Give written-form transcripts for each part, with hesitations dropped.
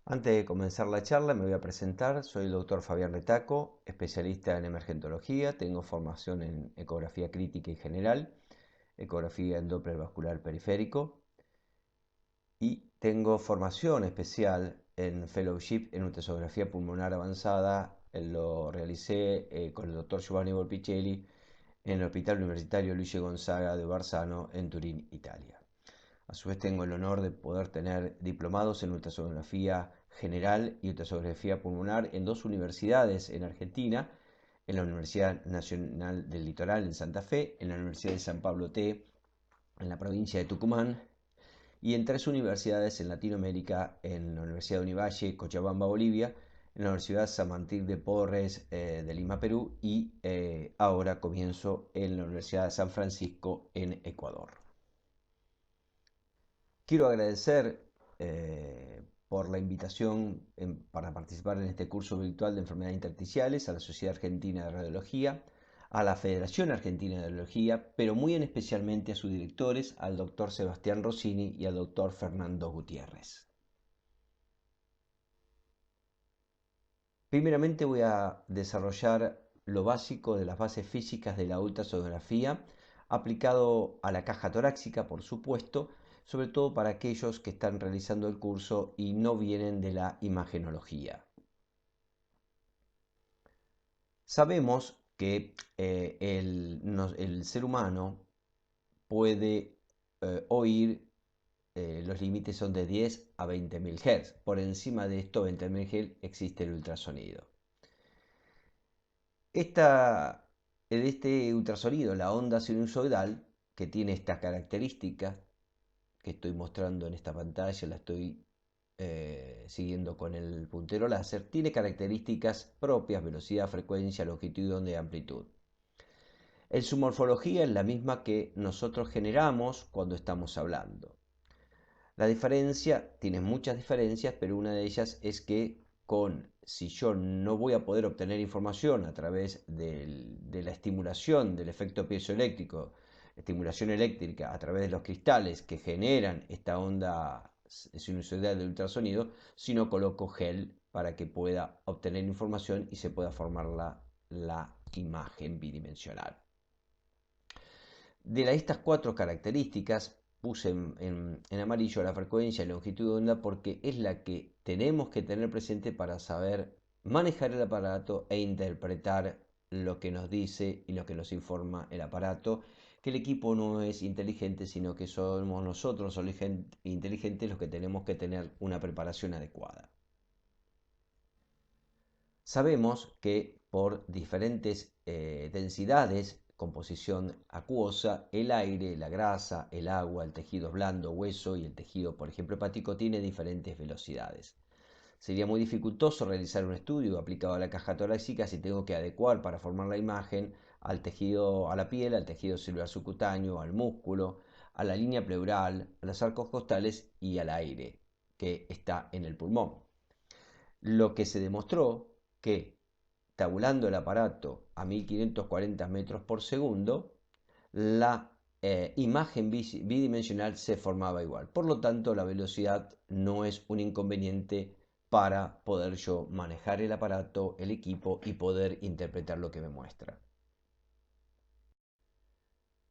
Antes de comenzar la charla me voy a presentar. Soy el doctor Fabián Retaco, especialista en emergentología. Tengo formación en ecografía crítica y general, ecografía en Doppler vascular periférico y tengo formación especial en fellowship en ultrasonografía pulmonar avanzada. Lo realicé con el doctor Giovanni Volpicelli en el Hospital Universitario Luigi Gonzaga de Barzano en Turín, Italia. A su vez tengo el honor de poder tener diplomados en ultrasonografía general y ultrasonografía pulmonar en dos universidades en Argentina, en la Universidad Nacional del Litoral en Santa Fe, en la Universidad de San Pablo T, en la provincia de Tucumán, y en tres universidades en Latinoamérica, en la Universidad de Univalle, Cochabamba, Bolivia, en la Universidad San Martín de Porres de Lima, Perú, y ahora comienzo en la Universidad de San Francisco en Ecuador. Quiero agradecer por la invitación para participar en este curso virtual de enfermedades intersticiales a la Sociedad Argentina de Radiología, a la Federación Argentina de Radiología, pero muy en especialmente a sus directores, al doctor Sebastián Rossini y al doctor Fernando Gutiérrez. Primeramente voy a desarrollar lo básico de las bases físicas de la ultrasonografía, aplicado a la caja torácica, por supuesto, sobre todo para aquellos que están realizando el curso y no vienen de la imagenología. Sabemos que el ser humano puede oír, los límites son de 10 a 20.000 Hz. Por encima de esto, 20.000 Hz, existe el ultrasonido. Este ultrasonido, la onda sinusoidal, que tiene esta característica que estoy mostrando en esta pantalla, la estoy siguiendo con el puntero láser, tiene características propias: velocidad, frecuencia, longitud, onda y amplitud. En su morfología es la misma que nosotros generamos cuando estamos hablando. La diferencia, tiene muchas diferencias, pero una de ellas es que si yo no voy a poder obtener información a través de la estimulación del efecto piezoeléctrico, estimulación eléctrica a través de los cristales que generan esta onda sinusoidal de ultrasonido, sino coloco gel para que pueda obtener información y se pueda formar la imagen bidimensional. De estas cuatro características puse en amarillo la frecuencia y longitud de onda porque es la que tenemos que tener presente para saber manejar el aparato e interpretar lo que nos dice y lo que nos informa el aparato, que el equipo no es inteligente, sino que somos nosotros los inteligentes los que tenemos que tener una preparación adecuada. Sabemos que por diferentes densidades, composición acuosa, el aire, la grasa, el agua, el tejido blando, hueso y el tejido, por ejemplo, hepático, tiene diferentes velocidades. Sería muy dificultoso realizar un estudio aplicado a la caja torácica si tengo que adecuar para formar la imagen al tejido, a la piel, al tejido celular subcutáneo, al músculo, a la línea pleural, a los arcos costales y al aire que está en el pulmón. Lo que se demostró que tabulando el aparato a 1540 metros por segundo, la imagen bidimensional se formaba igual. Por lo tanto, la velocidad no es un inconveniente para poder yo manejar el aparato, el equipo y poder interpretar lo que me muestra.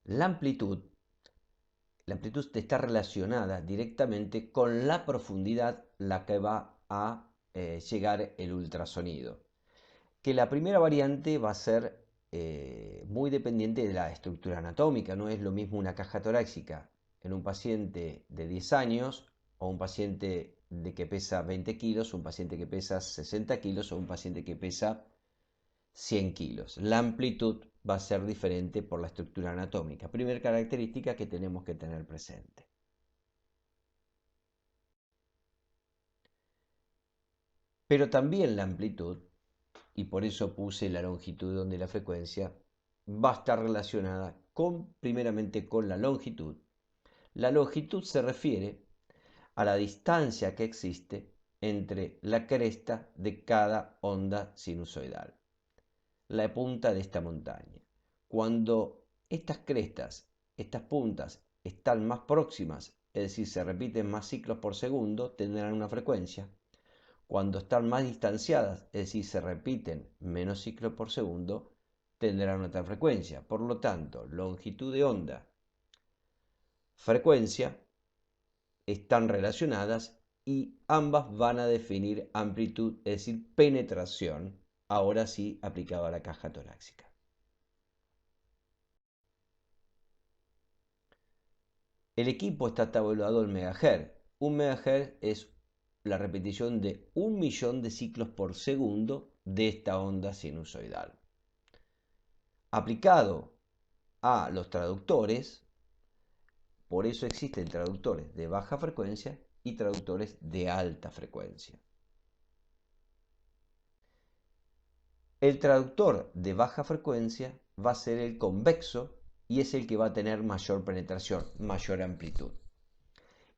La amplitud, la amplitud está relacionada directamente con la profundidad la que va a llegar el ultrasonido. Que la primera variante va a ser muy dependiente de la estructura anatómica. No es lo mismo una caja torácica en un paciente de 10 años o un paciente que pesa 20 kilos, un paciente que pesa 60 kilos o un paciente que pesa 100 kilos. La amplitud va a ser diferente por la estructura anatómica. Primera característica que tenemos que tener presente. Pero también la amplitud, y por eso puse la longitud de la frecuencia, va a estar relacionada primeramente con la longitud. La longitud se refiere a la distancia que existe entre la cresta de cada onda sinusoidal, la punta de esta montaña. Cuando estas crestas, estas puntas, están más próximas, es decir, se repiten más ciclos por segundo, tendrán una frecuencia. Cuando están más distanciadas, es decir, se repiten menos ciclos por segundo, tendrán otra frecuencia. Por lo tanto, longitud de onda, frecuencia, están relacionadas y ambas van a definir amplitud, es decir, penetración, ahora sí aplicado a la caja torácica. El equipo está tabulado en megahertz. Un megahertz es la repetición de 1.000.000 de ciclos por segundo de esta onda sinusoidal. Aplicado a los traductores, por eso existen traductores de baja frecuencia y traductores de alta frecuencia. El traductor de baja frecuencia va a ser el convexo y es el que va a tener mayor penetración, mayor amplitud.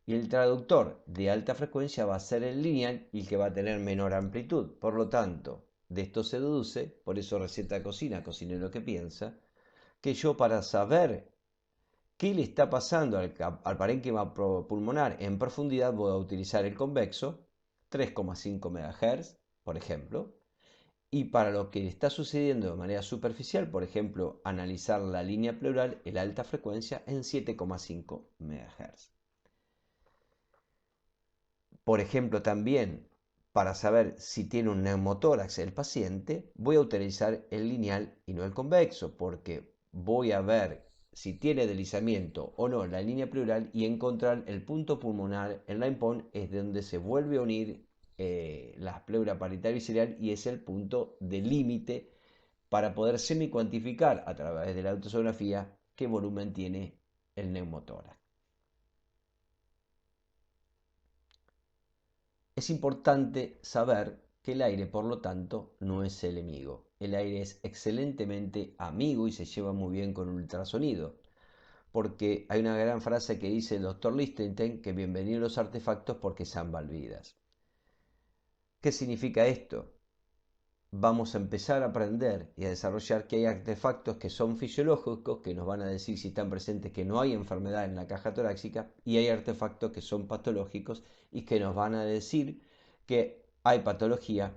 Y el traductor de alta frecuencia va a ser el lineal y el que va a tener menor amplitud. Por lo tanto, de esto se deduce, por eso receta cocina, cocinero que piensa, que yo para saber qué le está pasando al parénquima pulmonar en profundidad voy a utilizar el convexo, 3,5 MHz, por ejemplo, y para lo que está sucediendo de manera superficial, por ejemplo, analizar la línea pleural, el alta frecuencia en 7,5 MHz. Por ejemplo, también para saber si tiene un neumotórax el paciente, voy a utilizar el lineal y no el convexo, porque voy a ver si tiene deslizamiento o no en la línea pleural y encontrar el punto pulmonar en la impón es donde se vuelve a unir la pleura parietal visceral y es el punto de límite para poder semi-cuantificar a través de la ultrasonografía qué volumen tiene el neumotórax. Es importante saber que el aire, por lo tanto, no es el enemigo. El aire es excelentemente amigo y se lleva muy bien con un ultrasonido. Porque hay una gran frase que dice el doctor Lichtenstein que bienvenidos los artefactos porque salvan vidas. ¿Qué significa esto? Vamos a empezar a aprender y a desarrollar que hay artefactos que son fisiológicos, que nos van a decir si están presentes que no hay enfermedad en la caja torácica, y hay artefactos que son patológicos y que nos van a decir que hay patología,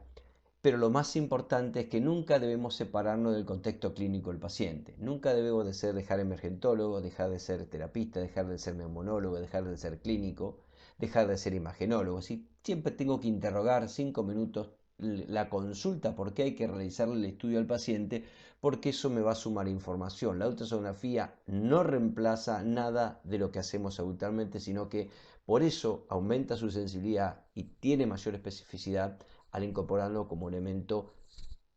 pero lo más importante es que nunca debemos separarnos del contexto clínico del paciente. Nunca debemos de dejar emergentólogo, dejar de ser terapista, dejar de ser neumonólogo, dejar de ser clínico, dejar de ser imagenólogo. ¿Sí? Siempre tengo que interrogar 5 minutos la consulta, porque hay que realizarle el estudio al paciente, porque eso me va a sumar información. La ultrasonografía no reemplaza nada de lo que hacemos habitualmente, sino que por eso aumenta su sensibilidad y tiene mayor especificidad al incorporarlo como elemento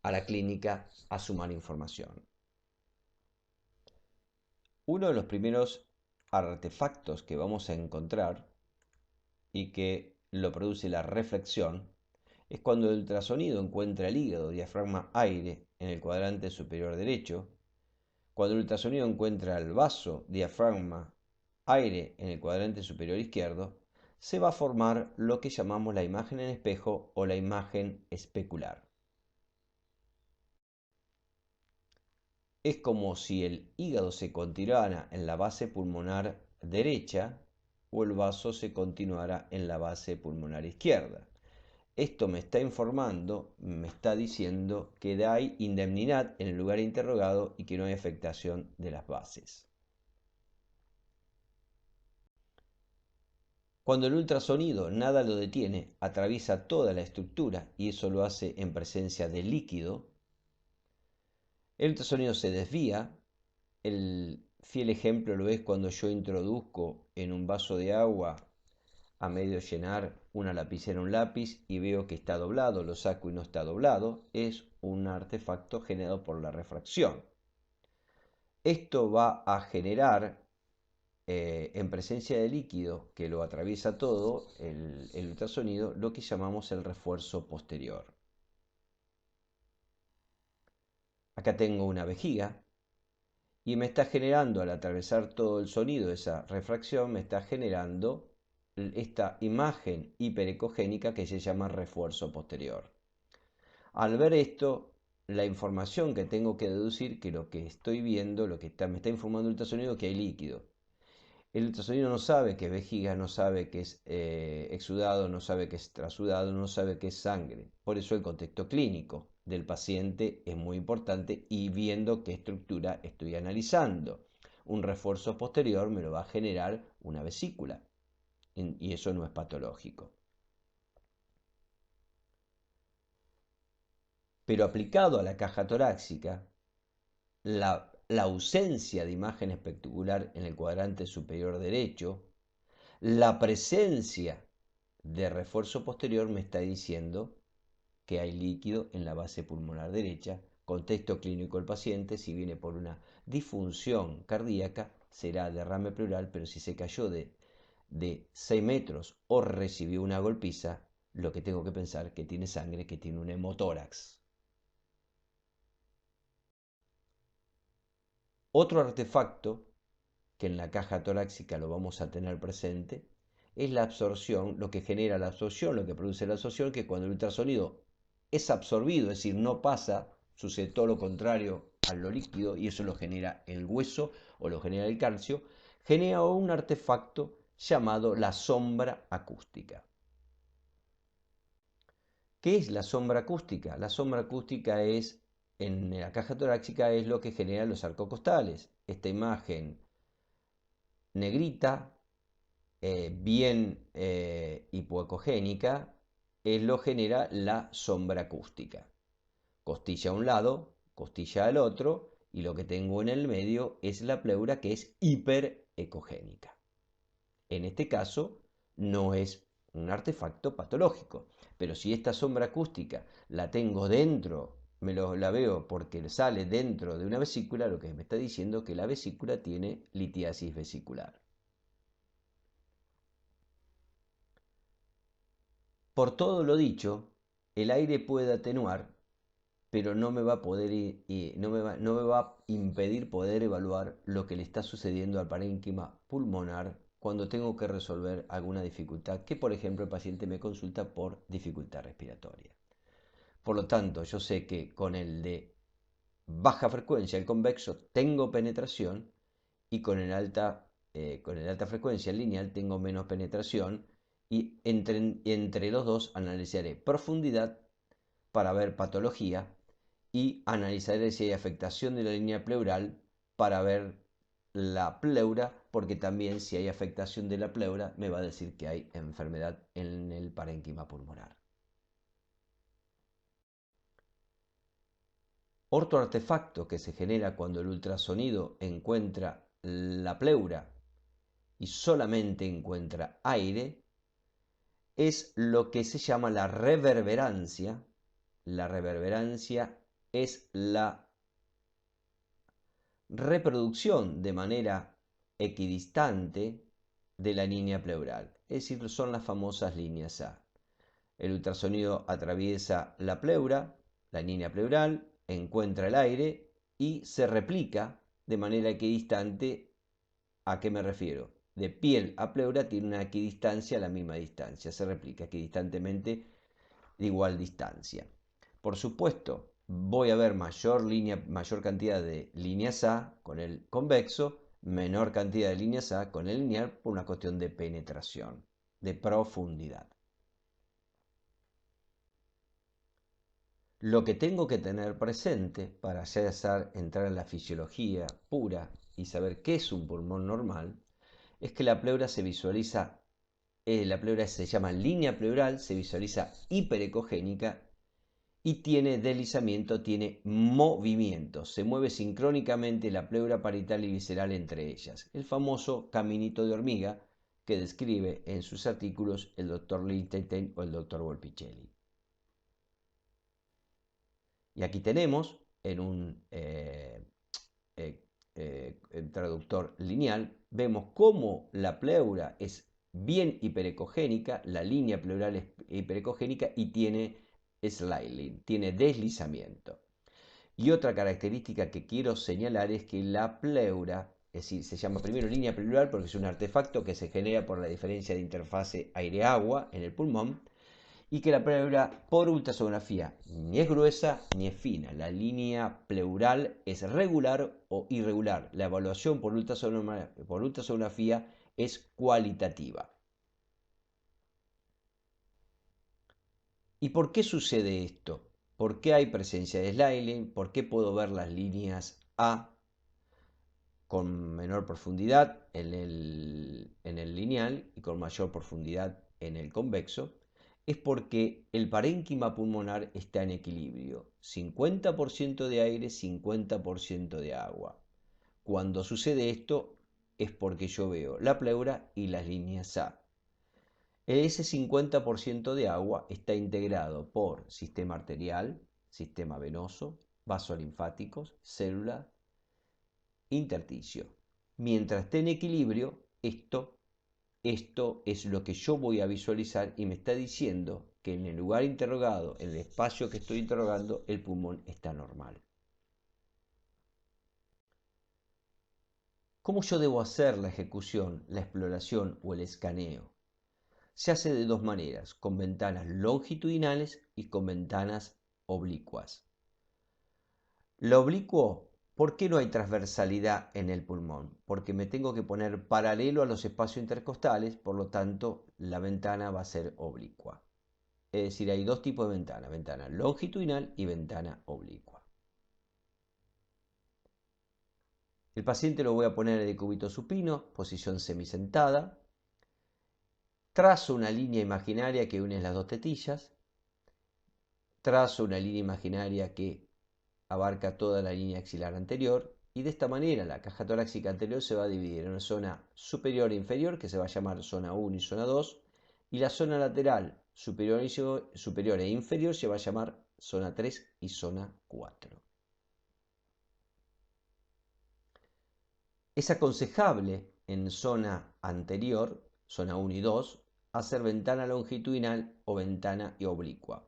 a la clínica a sumar información. Uno de los primeros artefactos que vamos a encontrar y que lo produce la reflexión es cuando el ultrasonido encuentra el hígado, diafragma, aire en el cuadrante superior derecho, cuando el ultrasonido encuentra el vaso, diafragma, aire en el cuadrante superior izquierdo, se va a formar lo que llamamos la imagen en espejo o la imagen especular. Es como si el hígado se continuara en la base pulmonar derecha o el vaso se continuara en la base pulmonar izquierda. Esto me está informando, me está diciendo que hay indemnidad en el lugar interrogado y que no hay afectación de las bases. Cuando el ultrasonido nada lo detiene, atraviesa toda la estructura y eso lo hace en presencia de líquido, el ultrasonido se desvía. El fiel ejemplo lo es cuando yo introduzco en un vaso de agua a medio llenar una lapicera, un lápiz y veo que está doblado, lo saco y no está doblado, es un artefacto generado por la refracción. Esto va a generar en presencia de líquido que lo atraviesa todo, el ultrasonido, lo que llamamos el refuerzo posterior. Acá tengo una vejiga y me está generando, al atravesar todo el sonido, esa refracción, me está generando esta imagen hiperecogénica que se llama refuerzo posterior. Al ver esto, la información que tengo que deducir, que lo que estoy viendo, me está informando el ultrasonido, que hay líquido. El ultrasonido no sabe qué es vejiga, no sabe qué es exudado, no sabe qué es trasudado, no sabe qué es sangre. Por eso el contexto clínico del paciente es muy importante y viendo qué estructura estoy analizando. Un refuerzo posterior me lo va a generar una vesícula y eso no es patológico. Pero aplicado a la caja torácica, la ausencia de imagen especular en el cuadrante superior derecho, la presencia de refuerzo posterior me está diciendo que hay líquido en la base pulmonar derecha. Contexto clínico del paciente, si viene por una disfunción cardíaca, será derrame pleural, pero si se cayó de 6 metros o recibió una golpiza, lo que tengo que pensar que tiene sangre, que tiene un hemotórax. Otro artefacto que en la caja torácica lo vamos a tener presente es la absorción, lo que genera la absorción, lo que produce la absorción, que cuando el ultrasonido es absorbido, es decir, no pasa, sucede todo lo contrario a lo líquido y eso lo genera el hueso o lo genera el calcio, genera un artefacto llamado la sombra acústica. ¿Qué es la sombra acústica? La sombra acústica es, en la caja torácica, es lo que genera los arcocostales. Esta imagen negrita, bien hipoecogénica, lo genera la sombra acústica. Costilla a un lado, costilla al otro, y lo que tengo en el medio es la pleura que es hiperecogénica. En este caso, no es un artefacto patológico, pero si esta sombra acústica la tengo dentro, la veo porque sale dentro de una vesícula, lo que me está diciendo es que la vesícula tiene litiasis vesicular. Por todo lo dicho, el aire puede atenuar, pero no me va a poder no me va a impedir poder evaluar lo que le está sucediendo al parénquima pulmonar cuando tengo que resolver alguna dificultad, que por ejemplo el paciente me consulta por dificultad respiratoria. Por lo tanto, yo sé que con el de baja frecuencia, el convexo, tengo penetración y con el alta frecuencia, el lineal, tengo menos penetración y entre los dos analizaré profundidad para ver patología y analizaré si hay afectación de la línea pleural para ver la pleura, porque también si hay afectación de la pleura me va a decir que hay enfermedad en el parénquima pulmonar. Otro artefacto que se genera cuando el ultrasonido encuentra la pleura y solamente encuentra aire es lo que se llama la reverberancia. La reverberancia es la reproducción de manera equidistante de la línea pleural, es decir, son las famosas líneas A. El ultrasonido atraviesa la pleura, la línea pleural, encuentra el aire y se replica de manera equidistante. ¿A qué me refiero? De piel a pleura tiene una equidistancia a la misma distancia, se replica equidistantemente de igual distancia. Por supuesto, voy a ver mayor cantidad de líneas A con el convexo, menor cantidad de líneas A con el lineal por una cuestión de penetración, de profundidad. Lo que tengo que tener presente para ya entrar en la fisiología pura y saber qué es un pulmón normal es que la pleura se visualiza, la pleura se llama línea pleural, se visualiza hiperecogénica y tiene deslizamiento, tiene movimiento, se mueve sincrónicamente la pleura parietal y visceral entre ellas. El famoso caminito de hormiga que describe en sus artículos el doctor Lichtenstein o el doctor Volpicelli. Y aquí tenemos en un traductor lineal, vemos cómo la pleura es bien hiperecogénica, la línea pleural es hiperecogénica y tiene sliding, tiene deslizamiento. Y otra característica que quiero señalar es que la pleura, es decir, se llama primero línea pleural porque es un artefacto que se genera por la diferencia de interfase aire-agua en el pulmón, y que la pleura por ultrasonografía ni es gruesa ni es fina. La línea pleural es regular o irregular. La evaluación por ultrasonografía es cualitativa. ¿Y por qué sucede esto? ¿Por qué hay presencia de sliling? ¿Por qué puedo ver las líneas A con menor profundidad en el lineal y con mayor profundidad en el convexo? Es porque el parénquima pulmonar está en equilibrio, 50% de aire, 50% de agua. Cuando sucede esto es porque yo veo la pleura y las líneas A. Ese 50% de agua está integrado por sistema arterial, sistema venoso, vasolinfáticos, célula, intersticio. Mientras esté en equilibrio, esto es lo que yo voy a visualizar y me está diciendo que en el lugar interrogado, en el espacio que estoy interrogando, el pulmón está normal. ¿Cómo yo debo hacer la ejecución, la exploración o el escaneo? Se hace de dos maneras, con ventanas longitudinales y con ventanas oblicuas. Lo oblicuo, ¿por qué no hay transversalidad en el pulmón? Porque me tengo que poner paralelo a los espacios intercostales, por lo tanto la ventana va a ser oblicua. Es decir, hay dos tipos de ventana, ventana longitudinal y ventana oblicua. El paciente lo voy a poner de cúbito supino, posición semisentada. Trazo una línea imaginaria que une las dos tetillas. Trazo una línea imaginaria que abarca toda la línea axilar anterior y de esta manera la caja torácica anterior se va a dividir en una zona superior e inferior que se va a llamar zona 1 y zona 2 y la zona lateral superior e inferior se va a llamar zona 3 y zona 4. Es aconsejable en zona anterior, zona 1 y 2, hacer ventana longitudinal o ventana oblicua.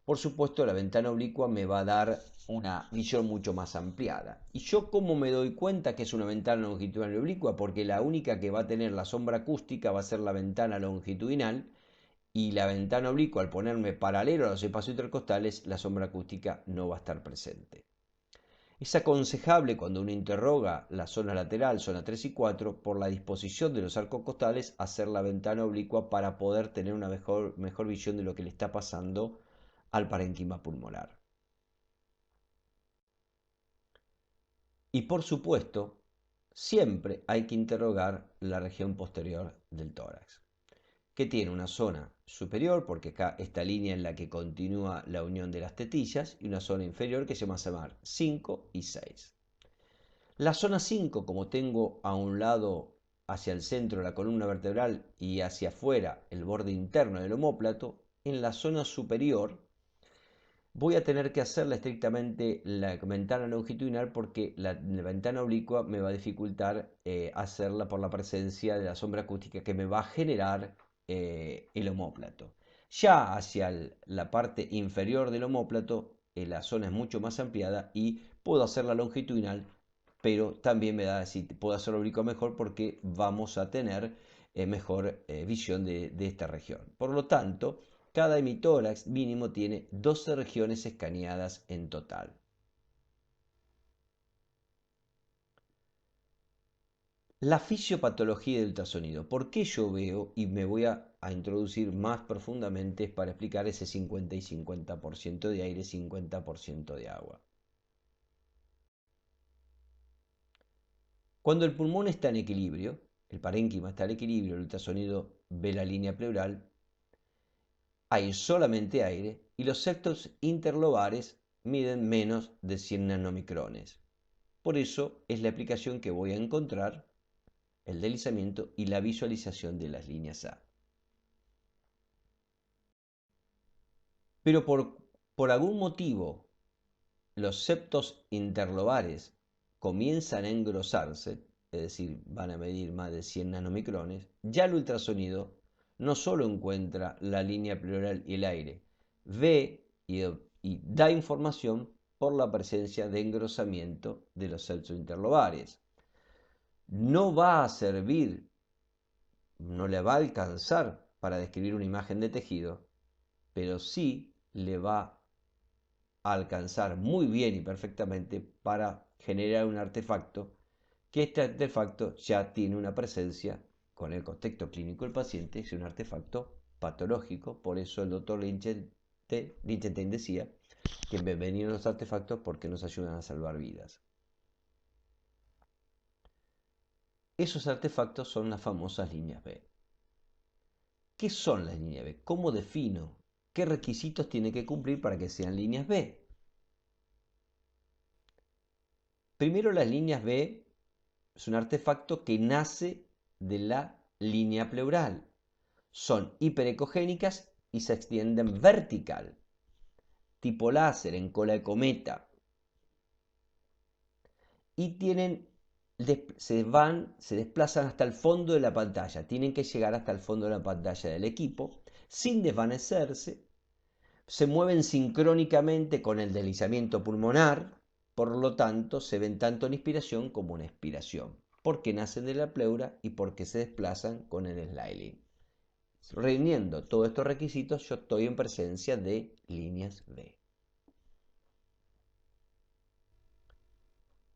Por supuesto, la ventana oblicua me va a dar una visión mucho más ampliada. ¿Y yo cómo me doy cuenta que es una ventana longitudinal y oblicua? Porque la única que va a tener la sombra acústica va a ser la ventana longitudinal y la ventana oblicua, al ponerme paralelo a los espacios intercostales, la sombra acústica no va a estar presente. Es aconsejable cuando uno interroga la zona lateral, zona 3 y 4, por la disposición de los arcos costales, hacer la ventana oblicua para poder tener una mejor visión de lo que le está pasando al parénquima pulmonar. Y por supuesto, siempre hay que interrogar la región posterior del tórax, que tiene una zona superior, porque acá esta línea en la que continúa la unión de las tetillas, y una zona inferior que se va a llamar 5 y 6. La zona 5, como tengo a un lado hacia el centro la columna vertebral y hacia afuera el borde interno del omóplato, en la zona superior voy a tener que hacerla estrictamente la ventana longitudinal porque la ventana oblicua me va a dificultar hacerla por la presencia de la sombra acústica que me va a generar el omóplato. Ya hacia la parte inferior del omóplato, la zona es mucho más ampliada y puedo hacerla longitudinal, pero también me da, si puedo hacerlo oblicua mejor porque vamos a tener mejor visión de esta región. Por lo tanto, cada hemitórax mínimo tiene 12 regiones escaneadas en total. La fisiopatología del ultrasonido. ¿Por qué yo veo? Y me voy a introducir más profundamente para explicar ese 50 y 50% de aire, 50% de agua. Cuando el pulmón está en equilibrio, el parénquima está en equilibrio, el ultrasonido ve la línea pleural, hay solamente aire y los septos interlobares miden menos de 100 nanomicrones. Por eso es la aplicación que voy a encontrar, el deslizamiento y la visualización de las líneas A. Pero por algún motivo los septos interlobares comienzan a engrosarse, es decir, van a medir más de 100 nanomicrones, ya el ultrasonido no solo encuentra la línea pleural y el aire, ve y da información por la presencia de engrosamiento de los septos interlobares. No va a servir, no le va a alcanzar para describir una imagen de tejido, pero sí le va a alcanzar muy bien y perfectamente para generar un artefacto, que este artefacto ya tiene una presencia con el contexto clínico del paciente, es un artefacto patológico. Por eso el doctor Lichtenstein decía que bienvenidos los artefactos porque nos ayudan a salvar vidas. Esos artefactos son las famosas líneas B. ¿Qué son las líneas B? ¿Cómo defino? ¿Qué requisitos tiene que cumplir para que sean líneas B? Primero, las líneas B es un artefacto que nace de la línea pleural. Son hiperecogénicas y se extienden vertical, tipo láser en cola de cometa. Y se desplazan hasta el fondo de la pantalla. Tienen que llegar hasta el fondo de la pantalla del equipo sin desvanecerse. Se mueven sincrónicamente con el deslizamiento pulmonar, por lo tanto se ven tanto en inspiración como en expiración, porque nacen de la pleura y porque se desplazan con el sliding. Reuniendo todos estos requisitos, yo estoy en presencia de líneas B.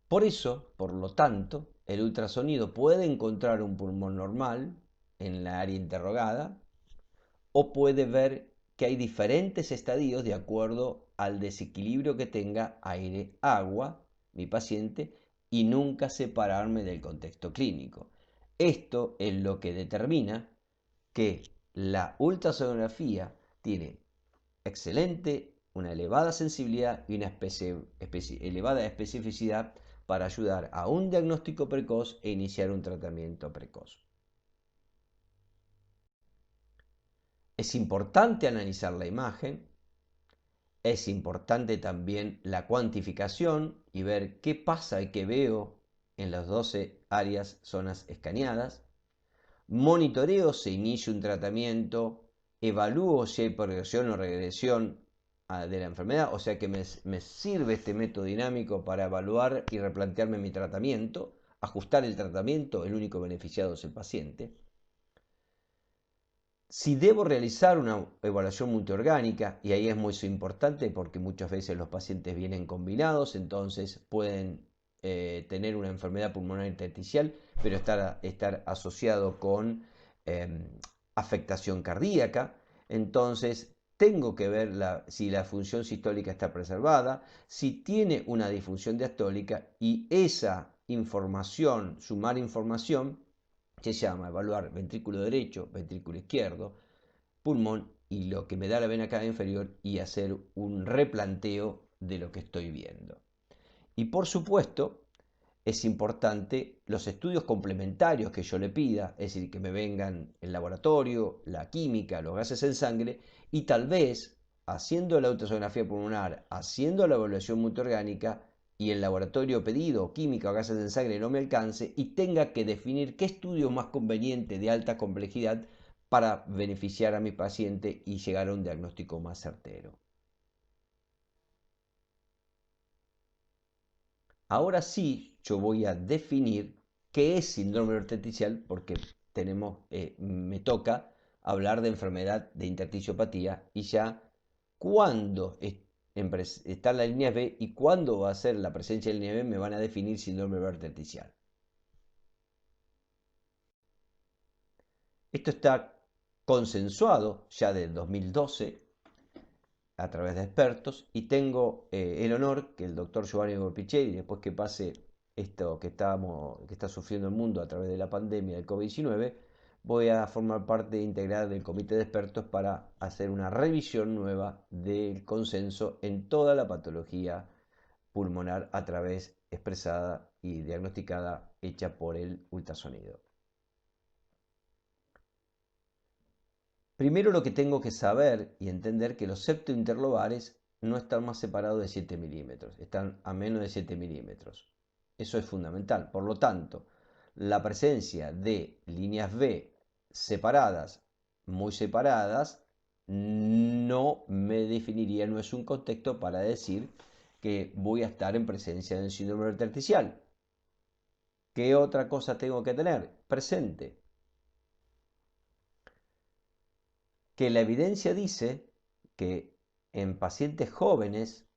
Por eso, por lo tanto, el ultrasonido puede encontrar un pulmón normal en la área interrogada o puede ver que hay diferentes estadios de acuerdo al desequilibrio que tenga aire-agua mi paciente y nunca separarme del contexto clínico. Esto es lo que determina que la ultrasonografía tiene una elevada sensibilidad y una elevada especificidad para ayudar a un diagnóstico precoz e iniciar un tratamiento precoz. Es importante analizar la imagen, es importante también la cuantificación y ver qué pasa y qué veo en las 12 áreas, zonas escaneadas. Monitoreo si inicio un tratamiento, evalúo si hay progresión o regresión de la enfermedad, o sea que me sirve este método dinámico para evaluar y replantearme mi tratamiento, ajustar el tratamiento, el único beneficiado es el paciente. Si debo realizar una evaluación multiorgánica, y ahí es muy importante porque muchas veces los pacientes vienen combinados, entonces pueden tener una enfermedad pulmonar intersticial, pero estar asociado con afectación cardíaca. Entonces tengo que ver si la función sistólica está preservada, si tiene una disfunción diastólica, y esa información, sumar información, se llama evaluar ventrículo derecho, ventrículo izquierdo, pulmón y lo que me da la vena cava inferior y hacer un replanteo de lo que estoy viendo. Y por supuesto, es importante los estudios complementarios que yo le pida, es decir, que me vengan el laboratorio, la química, los gases en sangre y tal vez haciendo la ultrasonografía pulmonar, haciendo la evaluación multiorgánica y el laboratorio pedido, química o gases en sangre no me alcance y tenga que definir qué estudio más conveniente de alta complejidad para beneficiar a mi paciente y llegar a un diagnóstico más certero. Ahora sí, yo voy a definir qué es síndrome intersticial porque me toca hablar de enfermedad de intersticiopatía y ya cuándo está en la línea B y cuándo va a ser la presencia de la línea B me van a definir síndrome intersticial. Esto está consensuado ya del 2012 a través de expertos y tengo el honor que el doctor Giovanni Gorpicelli, después que pase esto que está sufriendo el mundo a través de la pandemia del COVID-19, voy a formar parte integral del comité de expertos para hacer una revisión nueva del consenso en toda la patología pulmonar a través expresada y diagnosticada hecha por el ultrasonido. Primero lo que tengo que saber y entender que los septointerlobales no están más separados de 7 milímetros, están a menos de 7 milímetros. Eso es fundamental. Por lo tanto, la presencia de líneas B separadas, muy separadas, no me definiría, no es un contexto para decir que voy a estar en presencia del síndrome intersticial. ¿Qué otra cosa tengo que tener presente? Que la evidencia dice que en pacientes jóvenes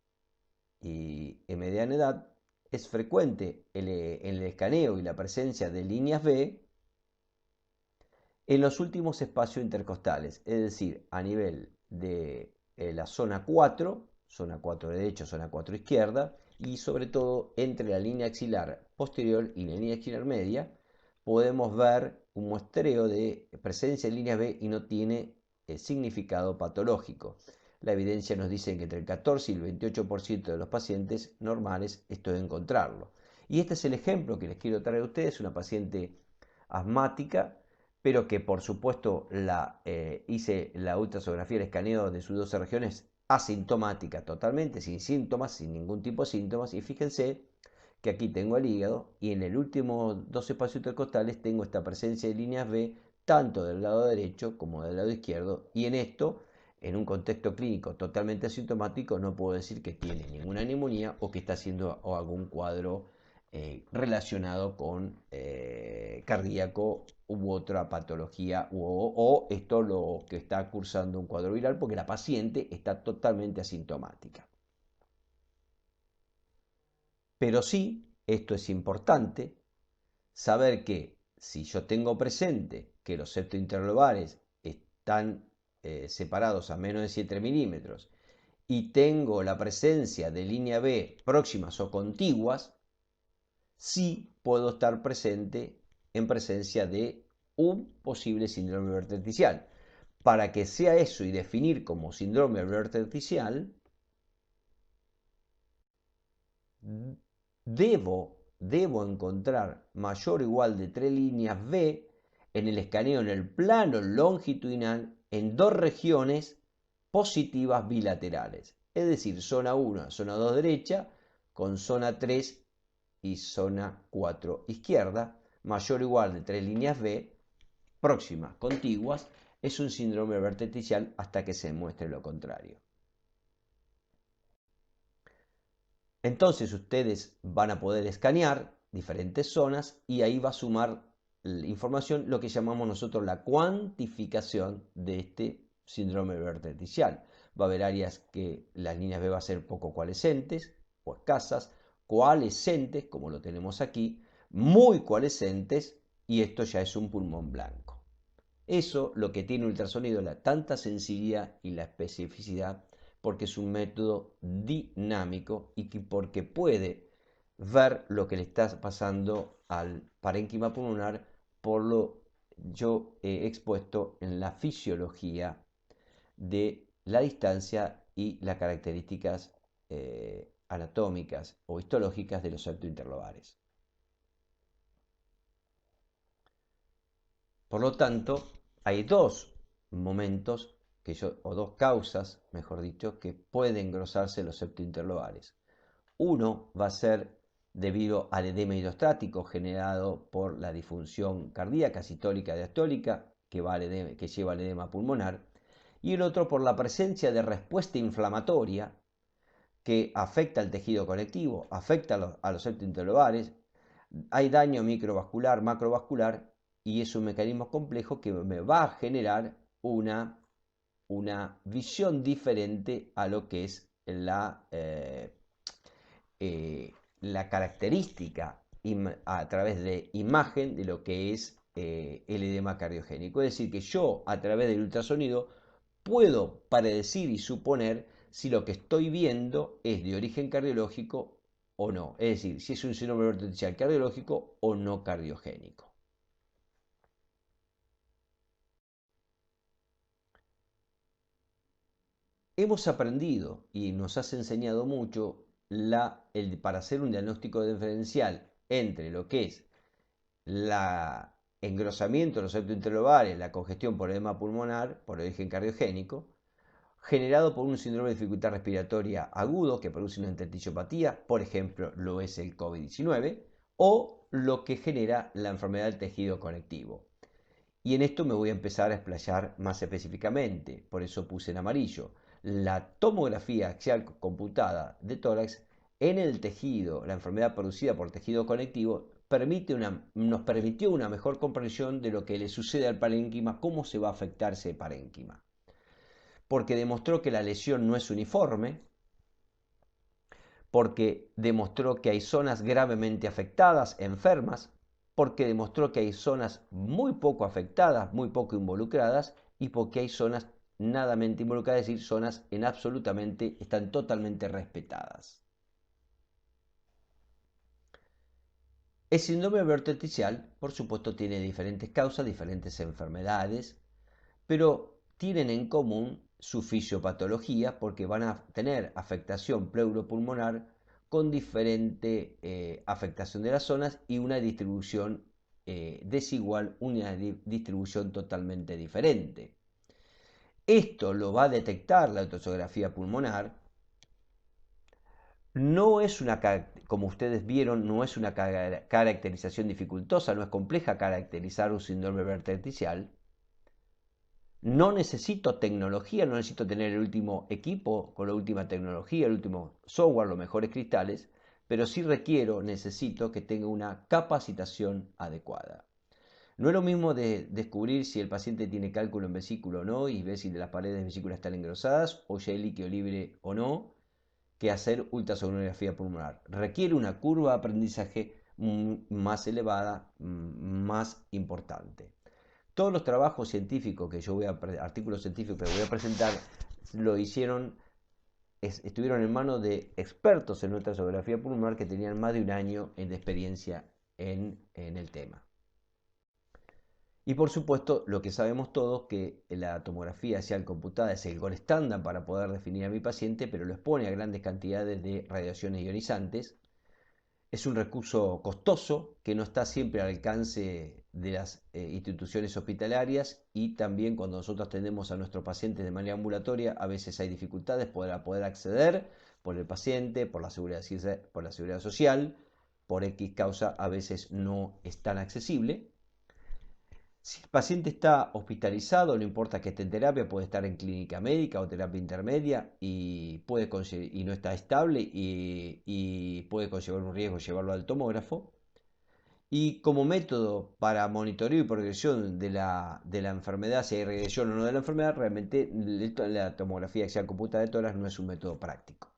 y en mediana edad es frecuente en el escaneo y la presencia de líneas B en los últimos espacios intercostales, es decir, a nivel de la zona 4 derecha, zona 4 izquierda, y sobre todo entre la línea axilar posterior y la línea axilar media, podemos ver un muestreo de presencia de línea B y no tiene significado patológico. La evidencia nos dice que entre el 14 y el 28% de los pacientes normales esto es encontrarlo. Y este es el ejemplo que les quiero traer a ustedes, una paciente asmática, pero que por supuesto hice la ultrasonografía, el escaneo de sus 12 regiones asintomática totalmente, sin síntomas, sin ningún tipo de síntomas. Y fíjense que aquí tengo el hígado y en el último dos espacios intercostales tengo esta presencia de líneas B tanto del lado derecho como del lado izquierdo, y en esto, en un contexto clínico totalmente asintomático, no puedo decir que tiene ninguna neumonía o que está haciendo algún cuadro relacionado con cardíaco u otra patología, o esto lo que está cursando un cuadro viral, porque la paciente está totalmente asintomática. Pero sí, esto es importante, saber que si yo tengo presente que los septos interlobales están separados a menos de 7 milímetros y tengo la presencia de línea B próximas o contiguas, sí puedo estar presente en presencia de un posible síndrome verticial. Para que sea eso y definir como síndrome verticial, debo encontrar mayor o igual de 3 líneas B en el escaneo en el plano longitudinal en dos regiones positivas bilaterales. Es decir, zona 1, zona 2 derecha, con zona 3 y zona 4 izquierda, mayor o igual de 3 líneas B próximas, contiguas, es un síndrome verticial hasta que se demuestre lo contrario. Entonces ustedes van a poder escanear diferentes zonas y ahí va a sumar información, lo que llamamos nosotros la cuantificación de este síndrome verticial. Va a haber áreas que las líneas B van a ser poco coalescentes o escasas, coalescentes, como lo tenemos aquí, muy coalescentes, y esto ya es un pulmón blanco. Eso lo que tiene ultrasonido, la tanta sensibilidad y la especificidad, porque es un método dinámico y porque puede ver lo que le está pasando al parénquima pulmonar por lo yo he expuesto en la fisiología de la distancia y las características anatómicas o histológicas de los septos interlobales. Por lo tanto, hay dos momentos o dos causas, mejor dicho, que pueden engrosarse los septos interlobales. Uno va a ser debido al edema hidrostático generado por la disfunción cardíaca sistólica diastólica que lleva al edema pulmonar, y el otro por la presencia de respuesta inflamatoria que afecta al tejido conectivo, afecta a los septos interlobales. Hay daño microvascular, macrovascular, y es un mecanismo complejo que me va a generar una visión diferente a lo que es la característica a través de imagen de lo que es el edema cardiogénico. Es decir, que yo a través del ultrasonido puedo predecir y suponer si lo que estoy viendo es de origen cardiológico o no. Es decir, si es un síndrome verticial cardiológico o no cardiogénico. Hemos aprendido y nos has enseñado mucho para hacer un diagnóstico diferencial entre lo que es el engrosamiento de los septos interlobales, la congestión por edema pulmonar, por origen cardiogénico, generado por un síndrome de dificultad respiratoria agudo que produce una intersticiopatía, por ejemplo, lo es el COVID-19, o lo que genera la enfermedad del tejido conectivo. Y en esto me voy a empezar a explayar más específicamente, por eso puse en amarillo. La tomografía axial computada de tórax en el tejido, la enfermedad producida por tejido conectivo, nos permitió una mejor comprensión de lo que le sucede al parénquima, cómo se va a afectar ese parénquima. Porque demostró que la lesión no es uniforme, porque demostró que hay zonas gravemente afectadas, enfermas, porque demostró que hay zonas muy poco afectadas, muy poco involucradas, y porque hay zonas nadamente involucradas, es decir, zonas en absolutamente, están totalmente respetadas. El síndrome verticial, por supuesto, tiene diferentes causas, diferentes enfermedades, pero tienen en común su fisiopatología porque van a tener afectación pleuropulmonar con diferente afectación de las zonas y una distribución desigual, una distribución totalmente diferente. Esto lo va a detectar la ultrasonografía pulmonar. No es una, como ustedes vieron, no es una caracterización dificultosa, no es compleja caracterizar un síndrome verticial. No necesito tecnología, no necesito tener el último equipo con la última tecnología, el último software, los mejores cristales, pero sí necesito que tenga una capacitación adecuada. No es lo mismo de descubrir si el paciente tiene cálculo en vesícula o no y ver si las paredes de vesícula están engrosadas o ya hay líquido libre o no, que hacer ultrasonografía pulmonar. Requiere una curva de aprendizaje más elevada, más importante. Todos los trabajos científicos que yo voy a, artículos científicos que voy a presentar, lo hicieron, estuvieron en manos de expertos en ultrasonografía pulmonar que tenían más de un año de experiencia en el tema. Y por supuesto, lo que sabemos todos, que la tomografía axial computada es el gol estándar para poder definir a mi paciente, pero lo expone a grandes cantidades de radiaciones ionizantes. Es un recurso costoso que no está siempre al alcance de las instituciones hospitalarias y también cuando nosotros atendemos a nuestros pacientes de manera ambulatoria, a veces hay dificultades para poder acceder por el paciente, por la seguridad social, por X causa a veces no es tan accesible. Si el paciente está hospitalizado, no importa que esté en terapia, puede estar en clínica médica o terapia intermedia y, y no está estable y puede conllevar un riesgo llevarlo al tomógrafo. Y como método para monitoreo y progresión de la enfermedad, si hay regresión o no de la enfermedad, realmente la tomografía axial computada de tórax no es un método práctico.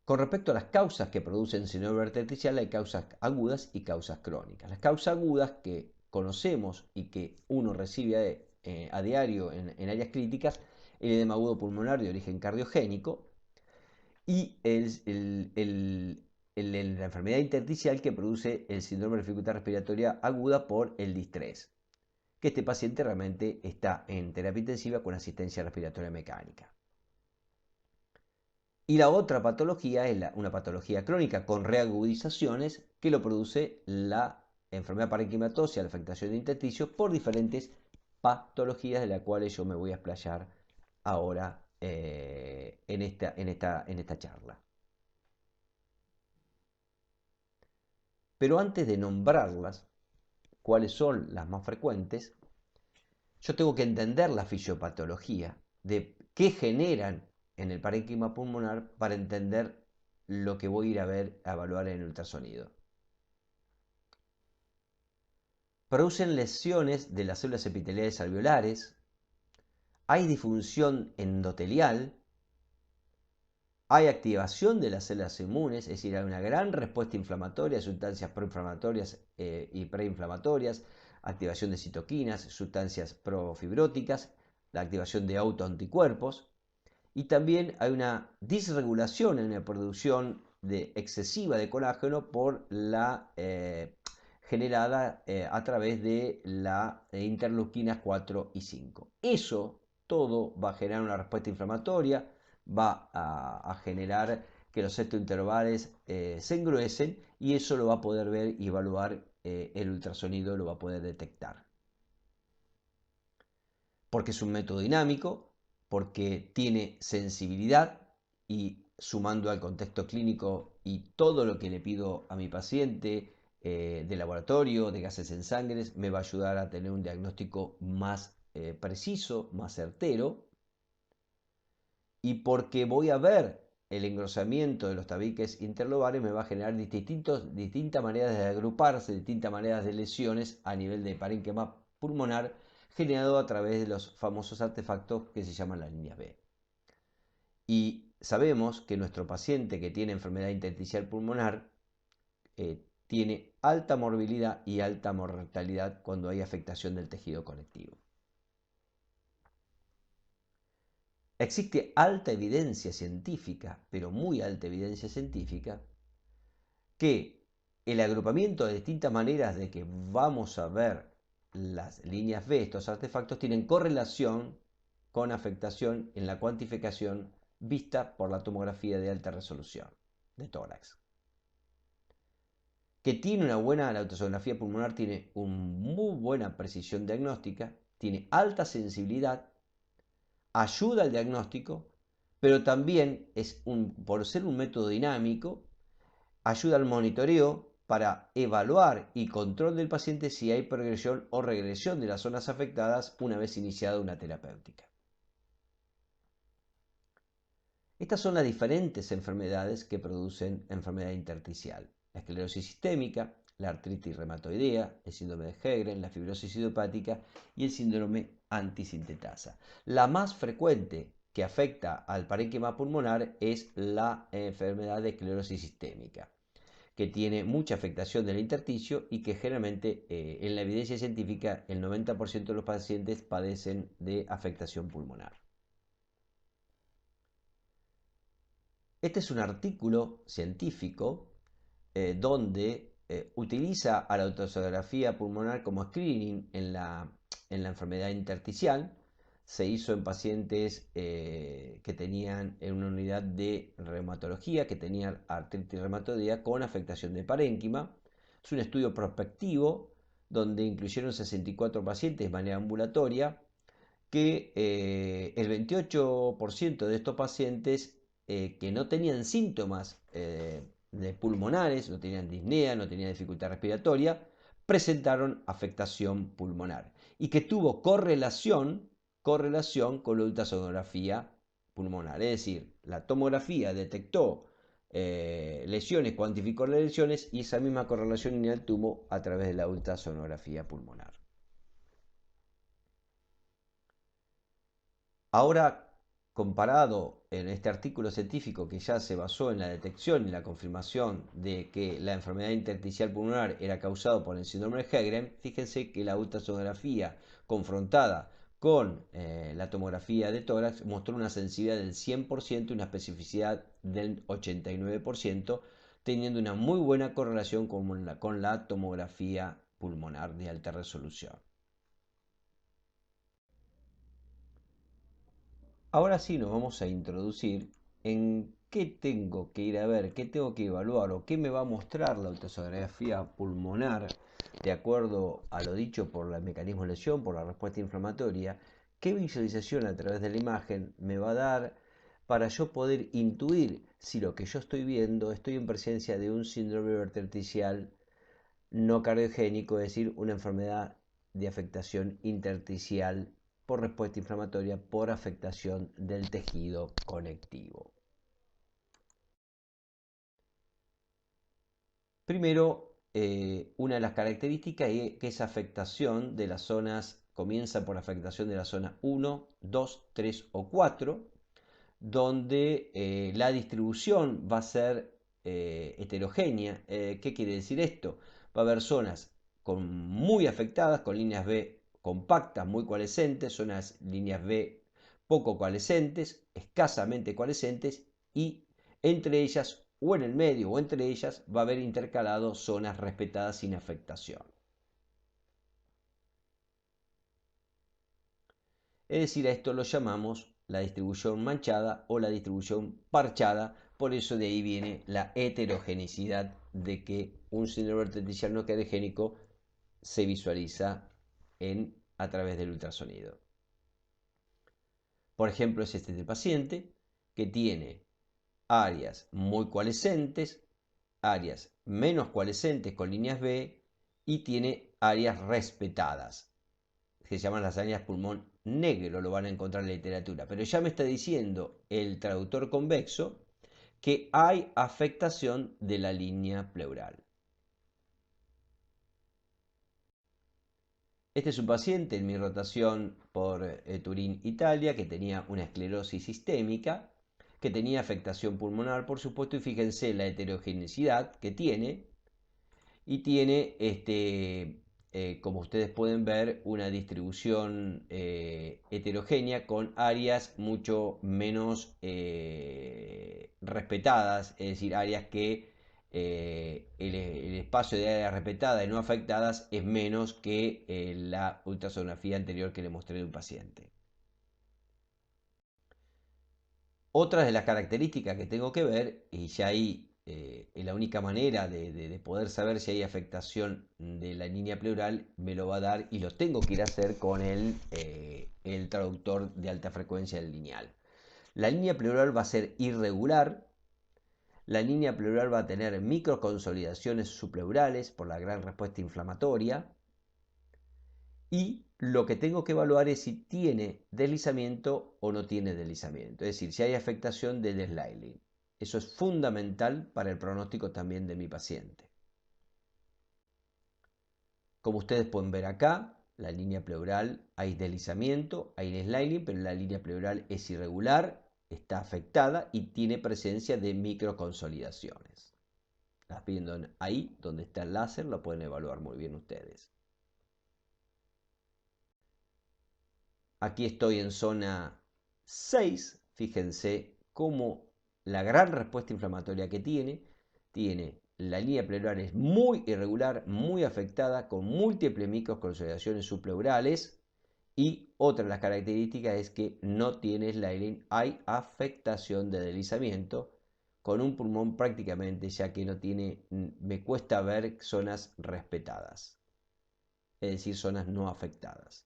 Con respecto a las causas que producen síndrome verticial, hay causas agudas y causas crónicas. Las causas agudas que conocemos y que uno recibe a diario en áreas críticas, el edema agudo pulmonar de origen cardiogénico y la enfermedad intersticial que produce el síndrome de dificultad respiratoria aguda por el distrés, que este paciente realmente está en terapia intensiva con asistencia respiratoria mecánica. Y la otra patología es una patología crónica con reagudizaciones que lo produce la enfermedad parenquimatosa, la afectación de intersticio por diferentes patologías de las cuales yo me voy a explayar ahora en esta charla. Pero antes de nombrarlas, cuáles son las más frecuentes, yo tengo que entender la fisiopatología de qué generan en el parénquima pulmonar para entender lo que voy a ir a ver, a evaluar en el ultrasonido. Producen lesiones de las células epiteliales alveolares, hay disfunción endotelial, hay activación de las células inmunes, es decir, hay una gran respuesta inflamatoria, sustancias proinflamatorias y preinflamatorias, activación de citoquinas, sustancias profibróticas, la activación de autoanticuerpos, y también hay una disregulación en la producción excesiva de colágeno por la generada a través de la interleuquinas 4 y 5. Eso todo va a generar una respuesta inflamatoria, va a generar que los septointervales se engruesen y eso lo va a poder ver y evaluar el ultrasonido, lo va a poder detectar. Porque es un método dinámico, porque tiene sensibilidad y sumando al contexto clínico y todo lo que le pido a mi paciente de laboratorio, de gases en sangre, me va a ayudar a tener un diagnóstico más preciso, más certero, y porque voy a ver el engrosamiento de los tabiques interlobares, me va a generar distintas maneras de agruparse, distintas maneras de lesiones a nivel de parénquima pulmonar, generado a través de los famosos artefactos que se llaman las líneas B. Y sabemos que nuestro paciente que tiene enfermedad intersticial pulmonar tiene alta morbilidad y alta mortalidad cuando hay afectación del tejido conectivo. Existe alta evidencia científica, pero muy alta evidencia científica, que el agrupamiento de distintas maneras de que vamos a ver las líneas B, estos artefactos, tienen correlación con afectación en la cuantificación vista por la tomografía de alta resolución de tórax. Que tiene una buena, la ultrasonografía pulmonar tiene una muy buena precisión diagnóstica, tiene alta sensibilidad, ayuda al diagnóstico, pero también por ser un método dinámico, ayuda al monitoreo para evaluar y control del paciente si hay progresión o regresión de las zonas afectadas una vez iniciada una terapéutica. Estas son las diferentes enfermedades que producen enfermedad intersticial: la esclerosis sistémica, la artritis reumatoidea, el síndrome de Sjögren, la fibrosis idiopática y el síndrome antisintetasa. La más frecuente que afecta al parénquima pulmonar es la enfermedad de esclerosis sistémica, que tiene mucha afectación del intersticio y que generalmente en la evidencia científica el 90% de los pacientes padecen de afectación pulmonar. Este es un artículo científico donde utiliza a la ultrasonografía pulmonar como screening en la enfermedad intersticial. Se hizo en pacientes que tenían en una unidad de reumatología, que tenían artritis reumatoidea con afectación del parénquima. Es un estudio prospectivo donde incluyeron 64 pacientes de manera ambulatoria, que el 28% de estos pacientes que no tenían síntomas de pulmonares, no tenían disnea, no tenían dificultad respiratoria, presentaron afectación pulmonar y que tuvo correlación con la ultrasonografía pulmonar. Es decir, la tomografía detectó lesiones, cuantificó las lesiones y esa misma correlación lineal tuvo a través de la ultrasonografía pulmonar. Ahora, comparado en este artículo científico que ya se basó en la detección y la confirmación de que la enfermedad intersticial pulmonar era causada por el síndrome de Sjögren, fíjense que la ultrasonografía confrontada con la tomografía de tórax mostró una sensibilidad del 100% y una especificidad del 89%, teniendo una muy buena correlación con la tomografía pulmonar de alta resolución. Ahora sí nos vamos a introducir en qué tengo que ir a ver, qué tengo que evaluar o qué me va a mostrar la ultrasonografía pulmonar de acuerdo a lo dicho por el mecanismo de lesión, por la respuesta inflamatoria, qué visualización a través de la imagen me va a dar para yo poder intuir si lo que yo estoy viendo estoy en presencia de un síndrome intersticial no cardiogénico, es decir, una enfermedad de afectación intersticial por respuesta inflamatoria por afectación del tejido conectivo. Primero, una de las características es que esa afectación de las zonas comienza por afectación de la zona 1, 2, 3 o 4, donde la distribución va a ser heterogénea. ¿Qué quiere decir esto? Va a haber zonas muy afectadas, con líneas B compactas, muy coalescentes, zonas líneas B poco coalescentes, escasamente coalescentes, y entre ellas, o en el medio o entre ellas, va a haber intercalado zonas respetadas sin afectación. Es decir, a esto lo llamamos la distribución manchada o la distribución parchada. Por eso de ahí viene la heterogeneidad de que un síndrome intersticial no cardiogénico se visualiza a través del ultrasonido. Por ejemplo, es este paciente que tiene áreas muy coalescentes, áreas menos coalescentes con líneas B y tiene áreas respetadas, que se llaman las áreas pulmón negro, lo van a encontrar en la literatura. Pero ya me está diciendo el traductor convexo que hay afectación de la línea pleural. Este es un paciente en mi rotación por Turín, Italia, que tenía una esclerosis sistémica, que tenía afectación pulmonar, por supuesto, y fíjense la heterogeneidad que tiene, y tiene, como ustedes pueden ver, una distribución heterogénea con áreas mucho menos respetadas, es decir, áreas que el espacio de áreas respetadas y no afectadas es menos que la ultrasonografía anterior que le mostré de un paciente. Otra de las características que tengo que ver, y ya ahí es la única manera de poder saber si hay afectación de la línea pleural, me lo va a dar y lo tengo que ir a hacer con el traductor de alta frecuencia del lineal. La línea pleural va a ser irregular, la línea pleural va a tener microconsolidaciones subpleurales por la gran respuesta inflamatoria, y lo que tengo que evaluar es si tiene deslizamiento o no tiene deslizamiento, es decir, si hay afectación de desliling. Eso es fundamental para el pronóstico también de mi paciente. Como ustedes pueden ver acá, la línea pleural hay deslizamiento, hay desliling, pero la línea pleural es irregular, está afectada y tiene presencia de microconsolidaciones. Las viendo ahí donde está el láser, lo pueden evaluar muy bien ustedes. Aquí estoy en zona 6. Fíjense cómo la gran respuesta inflamatoria que tiene la línea pleural es muy irregular, muy afectada, con múltiples microconsolidaciones subpleurales. Y otra de las características es que no tiene sliling, hay afectación de deslizamiento, con un pulmón prácticamente, ya que no tiene, me cuesta ver zonas respetadas, es decir, zonas no afectadas.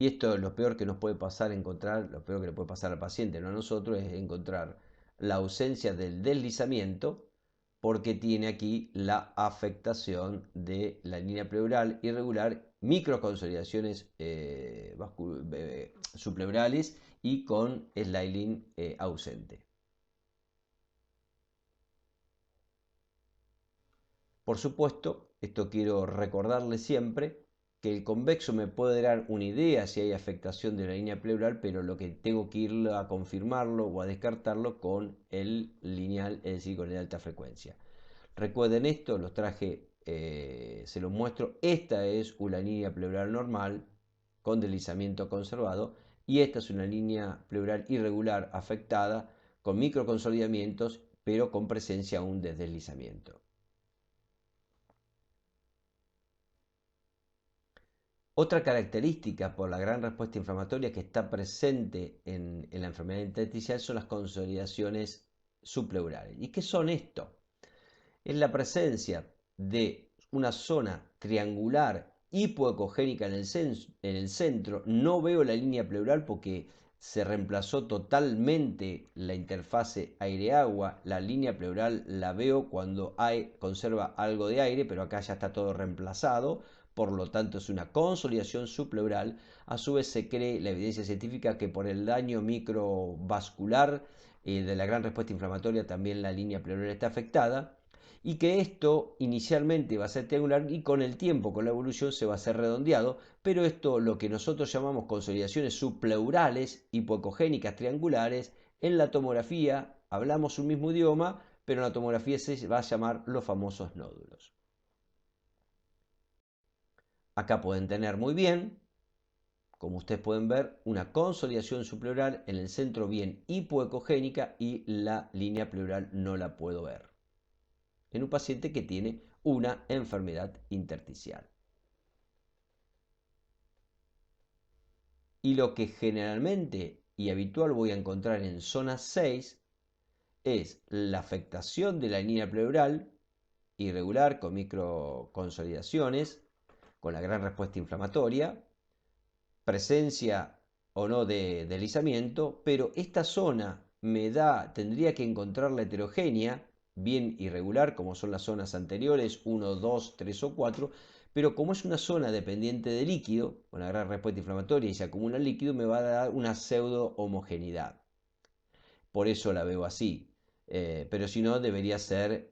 Y esto es lo peor que nos puede pasar, lo peor que le puede pasar al paciente, no a nosotros, es encontrar la ausencia del deslizamiento porque tiene aquí la afectación de la línea pleural irregular, microconsolidaciones subpleurales y con sliling ausente. Por supuesto, esto quiero recordarle siempre, que el convexo me puede dar una idea si hay afectación de la línea pleural, pero lo que tengo que ir a confirmarlo o a descartarlo con el lineal, es decir, con el de alta frecuencia. Recuerden esto, los traje, se los muestro. Esta es una línea pleural normal con deslizamiento conservado y esta es una línea pleural irregular afectada con microconsolidamientos, pero con presencia aún de deslizamiento. Otra característica por la gran respuesta inflamatoria que está presente en la enfermedad intersticial son las consolidaciones subpleurales. ¿Y qué son esto? Es la presencia de una zona triangular hipoecogénica en el centro. No veo la línea pleural porque se reemplazó totalmente la interfase aire-agua. La línea pleural la veo cuando conserva algo de aire, pero acá ya está todo reemplazado. Por lo tanto, es una consolidación subpleural. A su vez, se cree la evidencia científica que por el daño microvascular de la gran respuesta inflamatoria también la línea pleural está afectada, y que esto inicialmente va a ser triangular y con el tiempo, con la evolución, se va a hacer redondeado, pero esto, lo que nosotros llamamos consolidaciones subpleurales, hipoecogénicas triangulares, en la tomografía hablamos un mismo idioma, pero en la tomografía se va a llamar los famosos nódulos. Acá pueden tener muy bien, como ustedes pueden ver, una consolidación subpleural en el centro bien hipoecogénica y la línea pleural no la puedo ver en un paciente que tiene una enfermedad intersticial. Y lo que generalmente y habitual voy a encontrar en zona 6 es la afectación de la línea pleural irregular con microconsolidaciones, con la gran respuesta inflamatoria, presencia o no de deslizamiento, pero esta zona tendría que encontrar la heterogénea, bien irregular, como son las zonas anteriores, 1, 2, 3 o 4, pero como es una zona dependiente de líquido, con la gran respuesta inflamatoria y se acumula líquido, me va a dar una pseudo homogeneidad. Por eso la veo así. Pero si no, debería ser,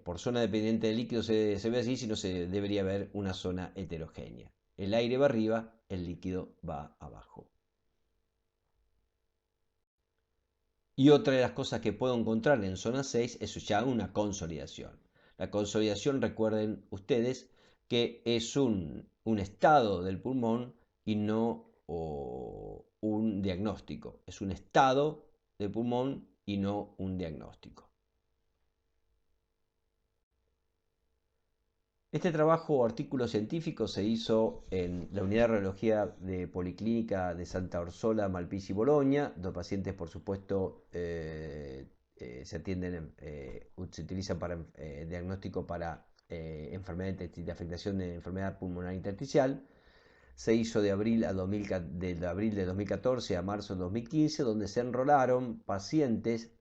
por zona dependiente de líquido se ve así, si no se debería ver una zona heterogénea. El aire va arriba, el líquido va abajo. Y otra de las cosas que puedo encontrar en zona 6 es ya una consolidación. La consolidación, recuerden ustedes, que es un estado del pulmón y no un diagnóstico. Es un estado del pulmón y no un diagnóstico. Este trabajo o artículo científico se hizo en la Unidad de Radiología de Policlínica de Santa Orsola, Malpighi, Bolonia. Los pacientes, por supuesto, se atienden, se utilizan para diagnóstico para enfermedad de afectación de enfermedad pulmonar intersticial. Se hizo de abril, de abril de 2014 a marzo de 2015, donde se enrolaron pacientes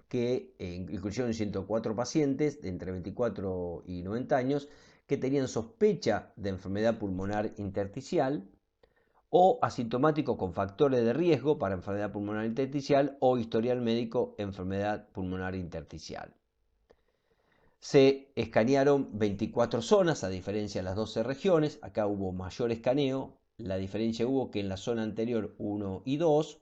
que incluyeron 104 pacientes de entre 24 y 90 años que tenían sospecha de enfermedad pulmonar intersticial o asintomáticos con factores de riesgo para enfermedad pulmonar intersticial o historial médico enfermedad pulmonar intersticial. Se escanearon 24 zonas, a diferencia de las 12 regiones. Acá hubo mayor escaneo. La diferencia hubo que en la zona anterior 1 y 2,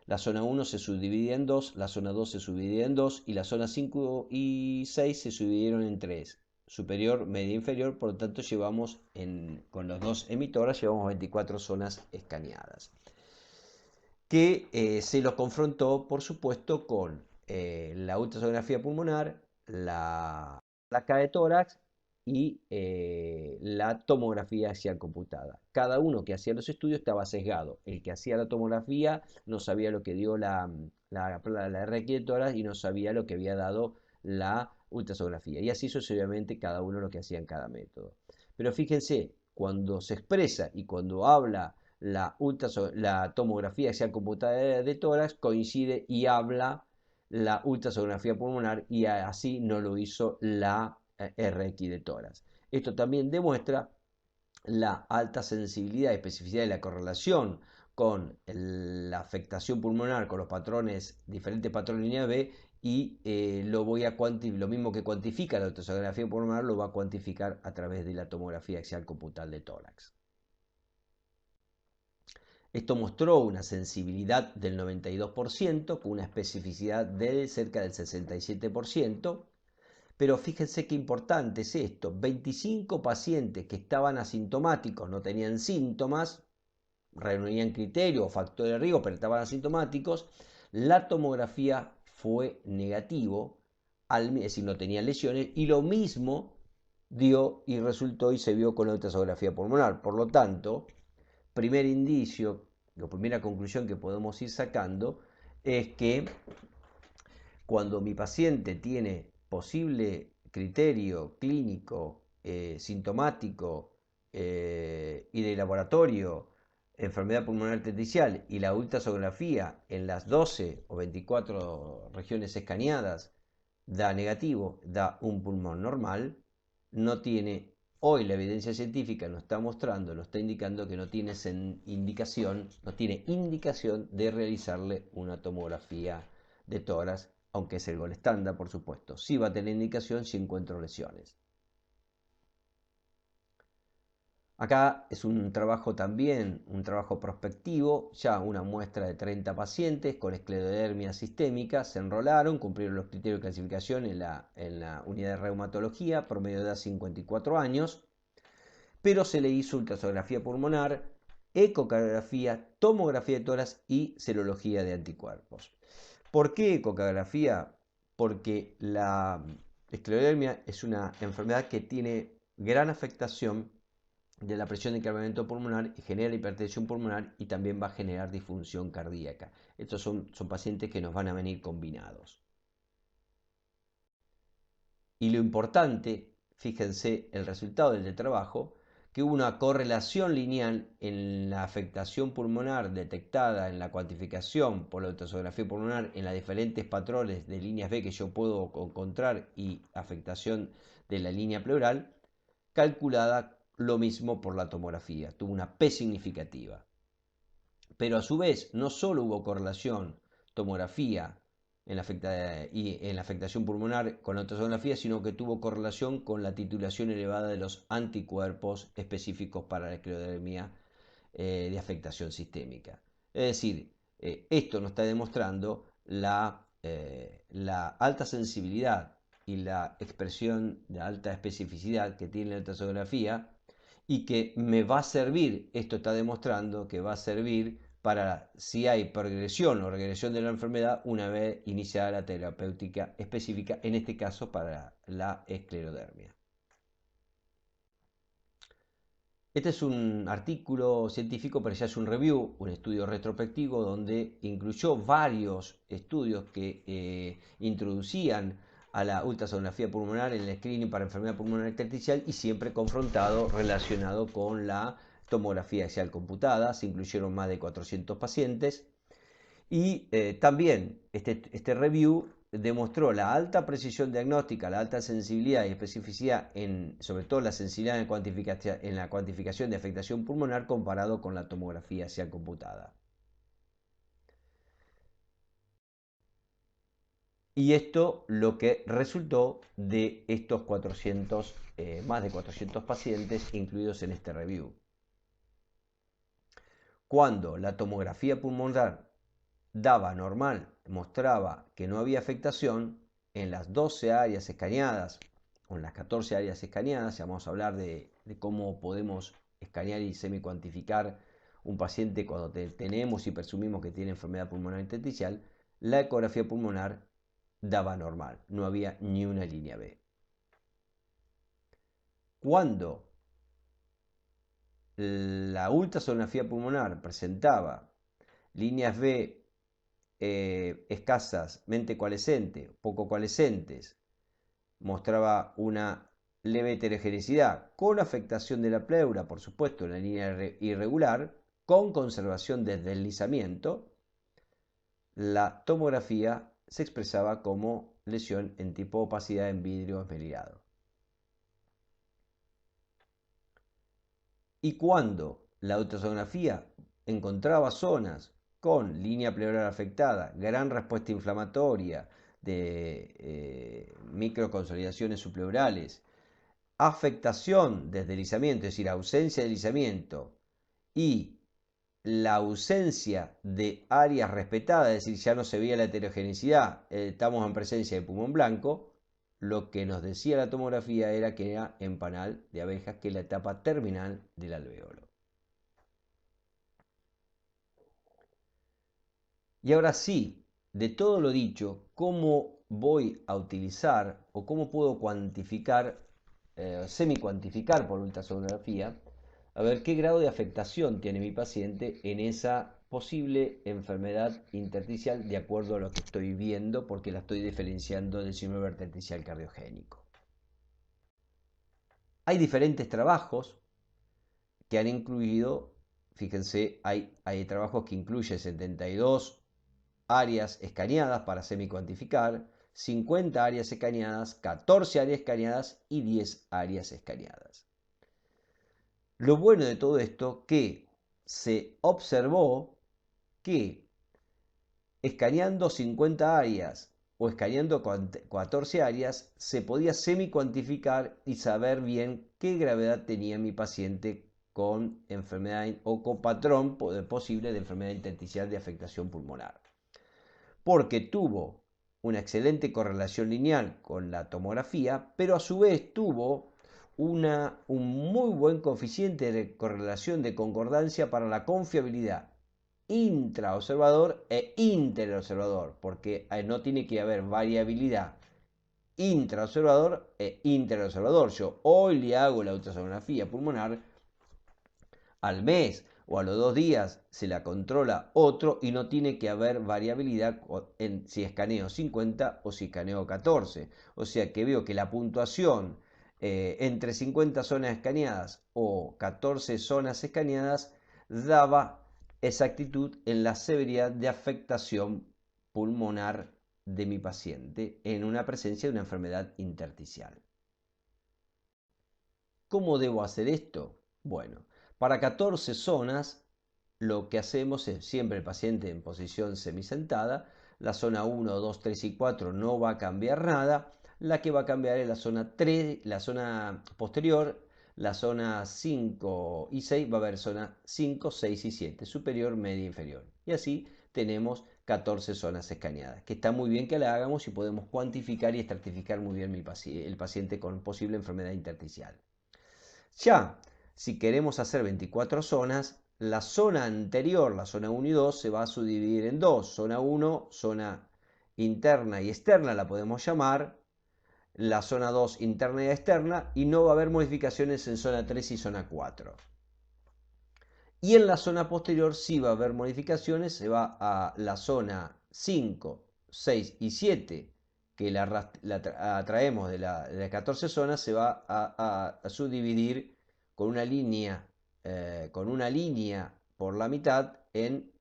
la zona 1 se subdividía en 2, la zona 2 se subdividía en 2 y la zona 5 y 6 se subdividieron en 3. Superior, media, inferior, por lo tanto con los dos emitoras llevamos 24 zonas escaneadas. Que se los confrontó, por supuesto, con la ultrasonografía pulmonar, la placa de tórax y la tomografía axial computada. Cada uno que hacía los estudios estaba sesgado. El que hacía la tomografía no sabía lo que dio la RX de tórax y no sabía lo que había dado la ultrasonografía. Y así sucesivamente cada uno lo que hacía en cada método. Pero fíjense, cuando se expresa y cuando habla la tomografía axial computada de tórax, coincide y habla la ultrasonografía pulmonar y así no lo hizo la RX de tórax. Esto también demuestra la alta sensibilidad y especificidad de la correlación con la afectación pulmonar, con los patrones, diferentes patrones de línea B, y lo mismo que cuantifica la ultrasonografía pulmonar, lo va a cuantificar a través de la tomografía axial computada de tórax. Esto mostró una sensibilidad del 92%, con una especificidad de cerca del 67%, pero fíjense qué importante es esto: 25 pacientes que estaban asintomáticos, no tenían síntomas, reunían criterio o factor de riesgo, pero estaban asintomáticos, la tomografía fue negativo, es decir, no tenían lesiones, y lo mismo dio y resultó y se vio con la ultrasonografía pulmonar. Por lo tanto, primer indicio, la primera conclusión que podemos ir sacando es que cuando mi paciente tiene posible criterio clínico, sintomático y de laboratorio, enfermedad pulmonar intersticial, y la ultrasonografía en las 12 o 24 regiones escaneadas da negativo, da un pulmón normal, no tiene, hoy la evidencia científica nos está mostrando, nos está indicando que no tiene indicación de realizarle una tomografía de tórax, aunque es el gol estándar, por supuesto. Sí va a tener indicación si encuentro lesiones. Acá es un trabajo también, un trabajo prospectivo, ya una muestra de 30 pacientes con esclerodermia sistémica, se enrolaron, cumplieron los criterios de clasificación en la unidad de reumatología, promedio de edad 54 años, pero se le hizo ultrasonografía pulmonar, ecocardiografía, tomografía de tórax y serología de anticuerpos. ¿Por qué ecocardiografía? Porque la esclerodermia es una enfermedad que tiene gran afectación de la presión de encarnamiento pulmonar y genera hipertensión pulmonar y también va a generar disfunción cardíaca. Estos son pacientes que nos van a venir combinados. Y lo importante, fíjense el resultado del trabajo, que hubo una correlación lineal en la afectación pulmonar detectada en la cuantificación por la ultrasonografía pulmonar en las diferentes patrones de líneas B que yo puedo encontrar y afectación de la línea pleural, calculada lo mismo por la tomografía, tuvo una P significativa. Pero a su vez, no solo hubo correlación tomografía en la afectación pulmonar con la ultrasonografía, sino que tuvo correlación con la titulación elevada de los anticuerpos específicos para la esclerodermia de afectación sistémica. Es decir, esto nos está demostrando la alta sensibilidad y la expresión de alta especificidad que tiene la ultrasonografía y que me va a servir, esto está demostrando que va a servir para si hay progresión o regresión de la enfermedad una vez iniciada la terapéutica específica, en este caso para la esclerodermia. Este es un artículo científico, pero ya es un review, un estudio retrospectivo donde incluyó varios estudios que introducían a la ultrasonografía pulmonar en el screening para enfermedad pulmonar intersticial y siempre confrontado, relacionado con la tomografía axial computada. Se incluyeron más de 400 pacientes y también este review demostró la alta precisión diagnóstica, la alta sensibilidad y especificidad, sobre todo la sensibilidad en la cuantificación de afectación pulmonar comparado con la tomografía axial computada. Y esto lo que resultó de estos más de 400 pacientes incluidos en este review. Cuando la tomografía pulmonar daba normal, mostraba que no había afectación en las 12 áreas escaneadas o en las 14 áreas escaneadas, ya vamos a hablar de cómo podemos escanear y semicuantificar un paciente cuando tenemos y presumimos que tiene enfermedad pulmonar intersticial. La ecografía pulmonar daba normal, no había ni una línea B. Cuando la ultrasonografía pulmonar presentaba líneas B escasamente coalescentes, poco coalescentes, mostraba una leve heterogeneidad con afectación de la pleura, por supuesto, en la línea irregular, con conservación de deslizamiento. La tomografía se expresaba como lesión en tipo opacidad en vidrio esmerilado. Y cuando la ultrasonografía encontraba zonas con línea pleural afectada, gran respuesta inflamatoria de microconsolidaciones subpleurales, afectación de deslizamiento, es decir, ausencia de deslizamiento y la ausencia de áreas respetadas, es decir, ya no se veía la heterogeneidad, estamos en presencia de pulmón blanco, lo que nos decía la tomografía era que era empanal de abejas, que es la etapa terminal del alveolo. Y ahora sí, de todo lo dicho, ¿cómo voy a utilizar o cómo puedo cuantificar, semi-cuantificar por ultrasonografía, a ver qué grado de afectación tiene mi paciente en esa posible enfermedad intersticial de acuerdo a lo que estoy viendo, porque la estoy diferenciando del síndrome intersticial cardiogénico? Hay diferentes trabajos que han incluido, fíjense, hay trabajos que incluyen 72 áreas escaneadas para semi-cuantificar, 50 áreas escaneadas, 14 áreas escaneadas y 10 áreas escaneadas. Lo bueno de todo esto que se observó que escaneando 50 áreas o escaneando 14 áreas se podía semi-cuantificar y saber bien qué gravedad tenía mi paciente con enfermedad o con patrón posible de enfermedad intersticial de afectación pulmonar. Porque tuvo una excelente correlación lineal con la tomografía, pero a su vez tuvo un muy buen coeficiente de correlación de concordancia para la confiabilidad intraobservador e interobservador, porque no tiene que haber variabilidad intraobservador e interobservador. Yo hoy le hago la ultrasonografía pulmonar, al mes o a los 2 días se la controla otro y no tiene que haber variabilidad en si escaneo 50 o si escaneo 14. O sea que veo que la puntuación entre 50 zonas escaneadas o 14 zonas escaneadas daba exactitud en la severidad de afectación pulmonar de mi paciente en una presencia de una enfermedad intersticial. ¿Cómo debo hacer esto? Bueno, para 14 zonas lo que hacemos es siempre el paciente en posición semisentada. La zona 1, 2, 3 y 4 no va a cambiar nada. La que va a cambiar es la zona 3, la zona posterior, la zona 5 y 6 va a haber zona 5, 6 y 7, superior, media, inferior. Y así tenemos 14 zonas escaneadas, que está muy bien que la hagamos y podemos cuantificar y estratificar muy bien el paciente con posible enfermedad intersticial. Ya, si queremos hacer 24 zonas, la zona anterior, la zona 1 y 2, se va a subdividir en dos. Zona 1, zona interna y externa la podemos llamar. La zona 2, interna y externa. Y no va a haber modificaciones en zona 3 y zona 4. Y en la zona posterior sí va a haber modificaciones. Se va a la zona 5, 6 y 7, que la traemos de las 14 zonas, se va a subdividir con una línea por la mitad en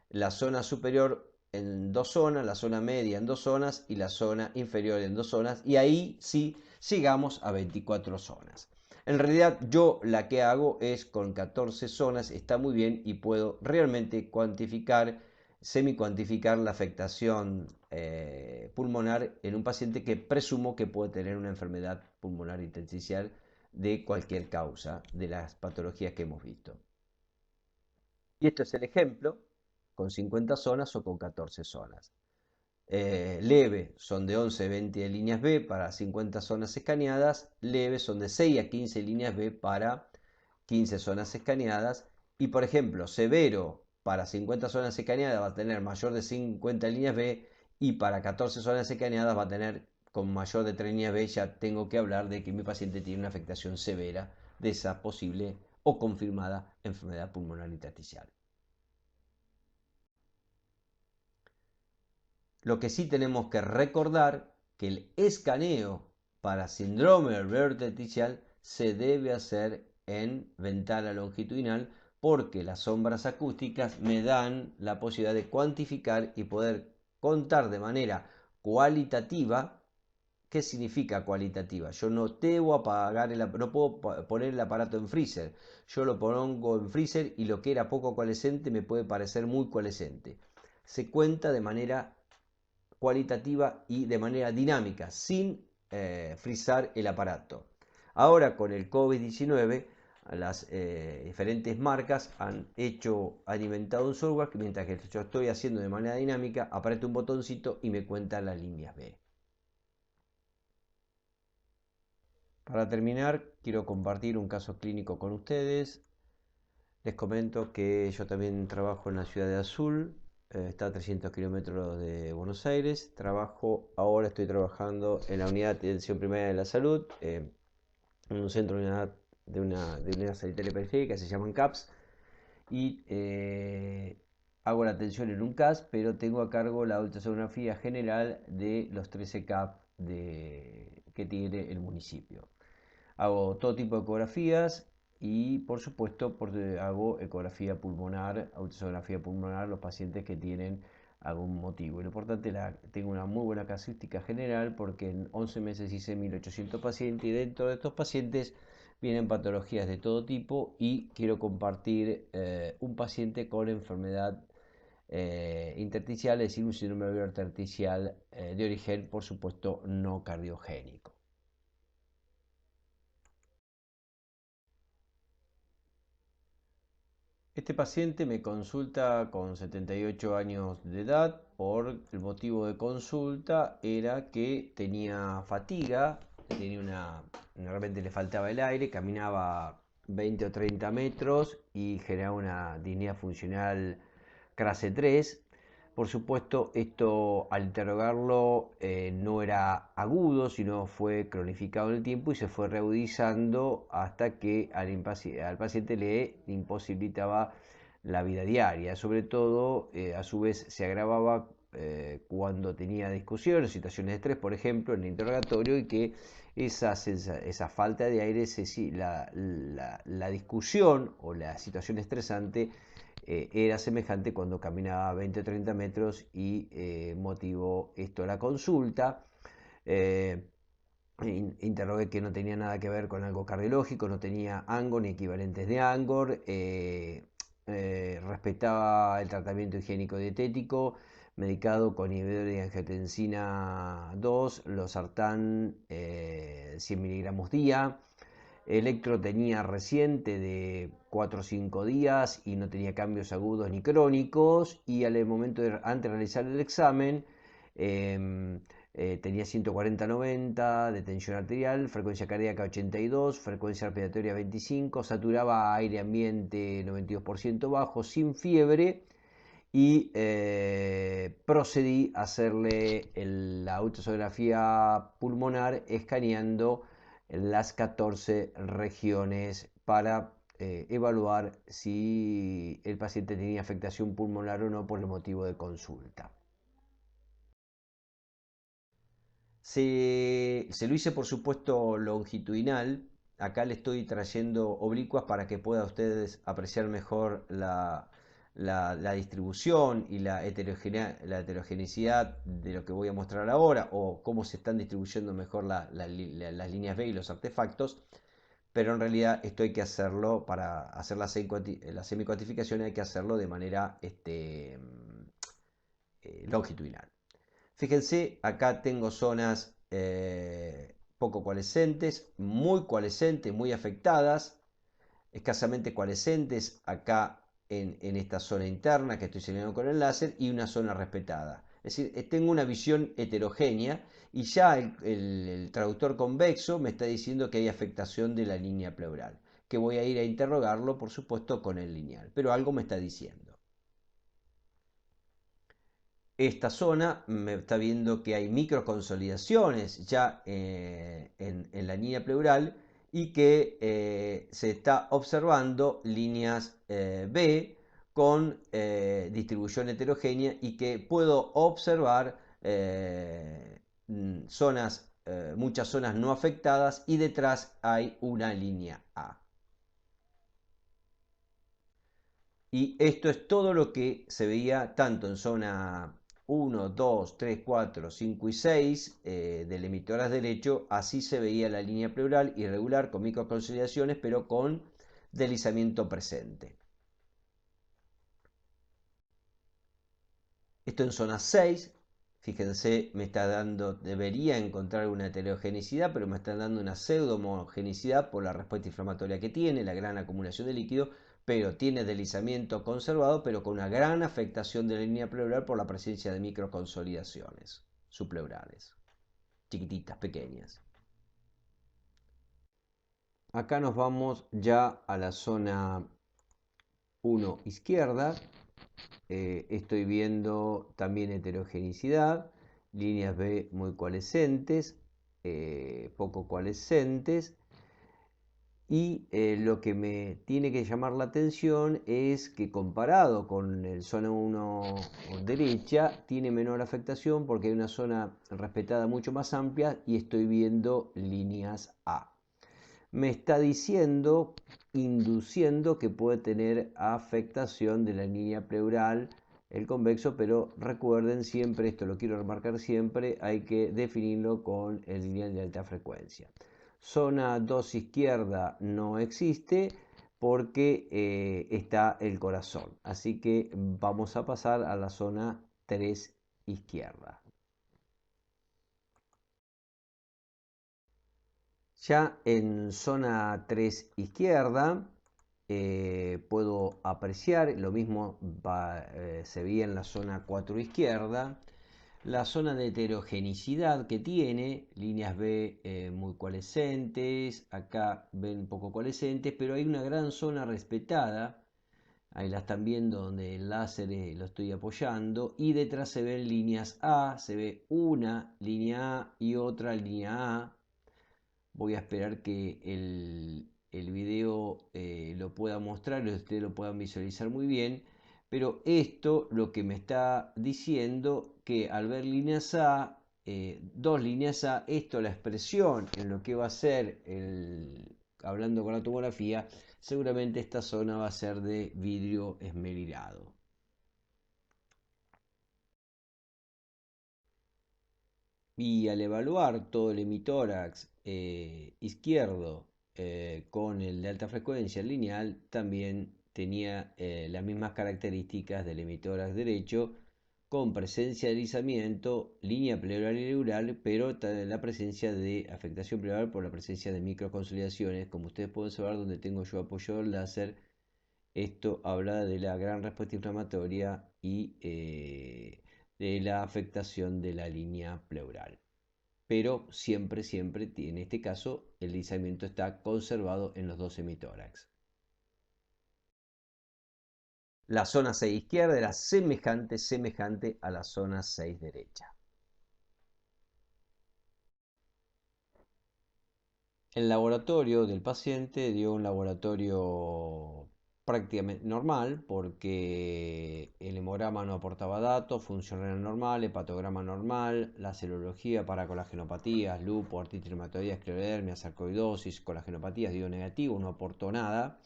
la zona superior en dos zonas, la zona media en dos zonas y la zona inferior en dos zonas. Y ahí sí llegamos a 24 zonas. En realidad yo la que hago es con 14 zonas, está muy bien y puedo realmente cuantificar, semi-cuantificar la afectación pulmonar en un paciente que presumo que puede tener una enfermedad pulmonar intersticial de cualquier causa de las patologías que hemos visto. Y esto es el ejemplo con 50 zonas o con 14 zonas. Leve son de 11 a 20 líneas B para 50 zonas escaneadas, leve son de 6 a 15 líneas B para 15 zonas escaneadas, y por ejemplo, severo para 50 zonas escaneadas va a tener mayor de 50 líneas B, y para 14 zonas escaneadas va a tener con mayor de 3 líneas B. Ya tengo que hablar de que mi paciente tiene una afectación severa de esa posible o confirmada enfermedad pulmonar intersticial. Lo que sí tenemos que recordar que el escaneo para síndrome alveolar intersticial se debe hacer en ventana longitudinal, porque las sombras acústicas me dan la posibilidad de cuantificar y poder contar de manera cualitativa. ¿Qué significa cualitativa? Yo no debo apagar no puedo poner el aparato en freezer. Yo lo pongo en freezer y lo que era poco coalescente me puede parecer muy coalescente. Se cuenta de manera cualitativa y de manera dinámica, sin frizar el aparato. Ahora con el COVID-19, las diferentes marcas han inventado un software que, mientras que yo estoy haciendo de manera dinámica, aprieto un botoncito y me cuenta las líneas B. Para terminar, quiero compartir un caso clínico con ustedes. Les comento que yo también trabajo en la ciudad de Azul, está a 300 kilómetros de Buenos Aires. Ahora estoy trabajando en la unidad de atención primaria de la salud, en un centro de unidad sanitaria periférica que se llaman CAPS, y hago la atención en un CAS, pero tengo a cargo la ultrasonografía general de los 13 CAP que tiene el municipio. Hago todo tipo de ecografías y, por supuesto, hago ecografía pulmonar, ultrasonografía pulmonar, los pacientes que tienen algún motivo. Y lo importante, tengo una muy buena casuística general, porque en 11 meses hice 1800 pacientes, y dentro de estos pacientes vienen patologías de todo tipo, y quiero compartir un paciente con enfermedad intersticial, es decir, un síndrome alveolar intersticial de origen, por supuesto, no cardiogénico. Este paciente me consulta con 78 años de edad. El motivo de consulta era que tenía fatiga, realmente le faltaba el aire, caminaba 20 o 30 metros y generaba una disnea funcional clase 3. Por supuesto, esto, al interrogarlo, no era agudo, sino fue cronificado en el tiempo y se fue reagudizando hasta que al paciente le imposibilitaba la vida diaria. Sobre todo, a su vez, se agravaba cuando tenía discusiones, situaciones de estrés, por ejemplo, en el interrogatorio, y que esa falta de aire, la discusión o la situación estresante era semejante cuando caminaba 20 o 30 metros, y motivó esto la consulta. Eh, Interrogué que no tenía nada que ver con algo cardiológico, no tenía ANGOR ni equivalentes de ANGOR, respetaba el tratamiento higiénico dietético, medicado con inhibidor de angiotensina 2, losartán 100 miligramos día. electro tenía reciente de 4 o 5 días y no tenía cambios agudos ni crónicos, y al momento antes de realizar el examen em, tenía 140/90 de tensión arterial, frecuencia cardíaca 82, frecuencia respiratoria 25, saturaba aire ambiente 92% bajo, sin fiebre, y procedí a hacerle la ultrasonografía pulmonar escaneando las 14 regiones para evaluar si el paciente tenía afectación pulmonar o no por el motivo de consulta. Se lo hice por supuesto longitudinal. Acá le estoy trayendo oblicuas para que puedan ustedes apreciar mejor la distribución y la heterogeneidad de lo que voy a mostrar ahora, o cómo se están distribuyendo mejor las líneas B y los artefactos. Pero en realidad esto hay que hacerlo para hacer la semicuantificación, hay que hacerlo de manera longitudinal. Fíjense, acá tengo zonas poco coalescentes, muy coalescentes, muy afectadas, escasamente coalescentes acá en esta zona interna que estoy señalando con el láser, y una zona respetada. Es decir, tengo una visión heterogénea, y ya el traductor convexo me está diciendo que hay afectación de la línea pleural, que voy a ir a interrogarlo, por supuesto, con el lineal, pero algo me está diciendo. Esta zona me está viendo que hay microconsolidaciones ya en la línea pleural, y que se está observando líneas B con distribución heterogénea, y que puedo observar muchas zonas no afectadas, y detrás hay una línea A. Y esto es todo lo que se veía tanto en zona 1, 2, 3, 4, 5 y 6 del emitoras derecho. Así se veía la línea pleural irregular con microconsolidaciones, pero con deslizamiento presente. Esto en zona 6, fíjense, me está dando, debería encontrar una heterogeneidad, pero me está dando una pseudo homogenicidad por la respuesta inflamatoria que tiene, la gran acumulación de líquido, pero tiene deslizamiento conservado, pero con una gran afectación de la línea pleural por la presencia de microconsolidaciones subpleurales, chiquititas, pequeñas. Acá nos vamos ya a la zona 1 izquierda. Estoy viendo también heterogeneidad, líneas B muy coalescentes, poco coalescentes, y lo que me tiene que llamar la atención es que, comparado con el zona 1 derecha, tiene menor afectación porque hay una zona respetada mucho más amplia, y estoy viendo líneas A. Me está diciendo, induciendo, que puede tener afectación de la línea pleural el convexo, pero recuerden siempre, esto lo quiero remarcar siempre, hay que definirlo con el lineal de alta frecuencia. Zona 2 izquierda no existe porque está el corazón, así que vamos a pasar a la zona 3 izquierda. Ya en zona 3 izquierda puedo apreciar, lo mismo se veía en la zona 4 izquierda, la zona de heterogeneidad que tiene, líneas B muy coalescentes, acá ven poco coalescentes, pero hay una gran zona respetada, ahí la están viendo donde el láser lo estoy apoyando, y detrás se ven líneas A, se ve una línea A y otra línea A. Voy a esperar que el video lo pueda mostrar y ustedes lo puedan visualizar muy bien. Pero esto lo que me está diciendo, que al ver líneas A, dos líneas A, esto, la expresión en lo que va a ser hablando con la tomografía, seguramente esta zona va a ser de vidrio esmerilado. Y al evaluar todo el hemitórax izquierdo con el de alta frecuencia lineal, también tenía las mismas características del hemitórax derecho, con presencia de deslizamiento, línea pleural irregular, pero la presencia de afectación pleural por la presencia de microconsolidaciones. Como ustedes pueden saber, donde tengo yo apoyado el láser, esto habla de la gran respuesta inflamatoria y de la afectación de la línea pleural. Pero siempre, siempre, en este caso, el deslizamiento está conservado en los dos hemitórax. La zona 6 izquierda era semejante a la zona 6 derecha. El laboratorio del paciente dio un laboratorio prácticamente normal porque el hemograma no aportaba datos, función renal normal, hepatograma normal, la serología para colagenopatías, lupus, artritis reumatoidea, esclerodermia, sarcoidosis, colagenopatías dio negativo, no aportó nada.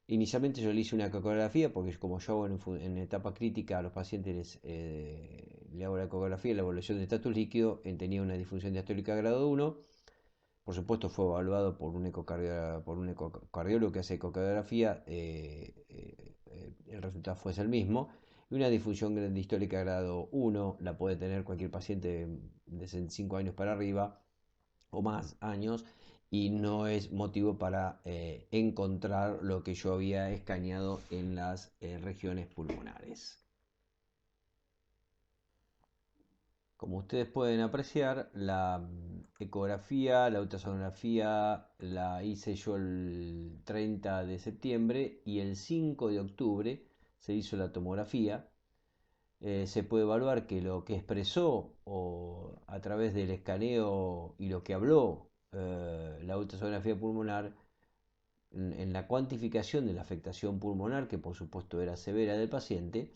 Inicialmente yo le hice una ecografía porque como yo hago en etapa crítica a los pacientes le hago la ecografía, la evaluación de estatus líquido, tenía una disfunción diastólica grado 1. Por supuesto fue evaluado por un ecocardiólogo que hace ecocardiografía, el resultado fue el mismo. Y una disfunción distólica grado 1 la puede tener cualquier paciente de 65 años para arriba o más años y no es motivo para encontrar lo que yo había escaneado en las regiones pulmonares. Como ustedes pueden apreciar, la ecografía, la ultrasonografía la hice yo el 30 de septiembre y el 5 de octubre se hizo la tomografía. Se puede evaluar que lo que expresó o a través del escaneo y lo que habló la ultrasonografía pulmonar en la cuantificación de la afectación pulmonar, que por supuesto era severa del paciente,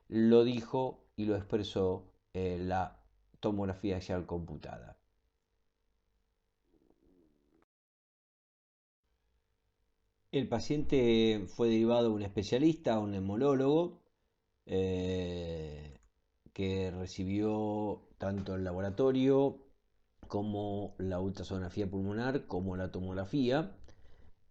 lo dijo y lo expresó la tomografía axial computada. El paciente fue derivado a un especialista, a un neumólogo, eh, que recibió tanto el laboratorio como la ultrasonografía pulmonar, como la tomografía.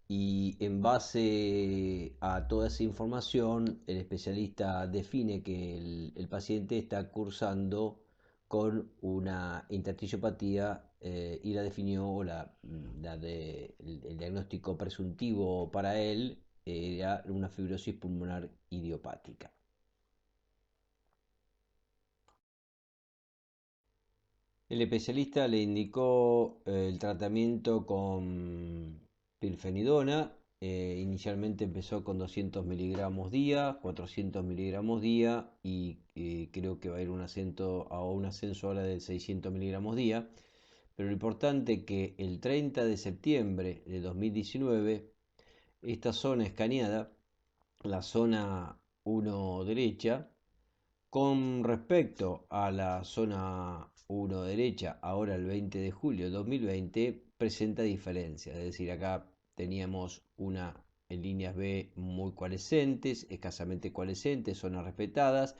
Y en base a toda esa información, el especialista define que el paciente está cursando con una intersticiopatía y la definió, el diagnóstico presuntivo para él era una fibrosis pulmonar idiopática. El especialista le indicó el tratamiento con pirfenidona. Inicialmente empezó con 200 miligramos día, 400 miligramos día y creo que va a ir un ascenso ahora de 600 miligramos día. Pero lo importante es que el 30 de septiembre de 2019, esta zona escaneada, la zona 1 derecha, con respecto a la zona 1 derecha, ahora el 20 de julio de 2020, presenta diferencias. Es decir, acá teníamos una en líneas B muy coalescentes, escasamente coalescentes, zonas respetadas,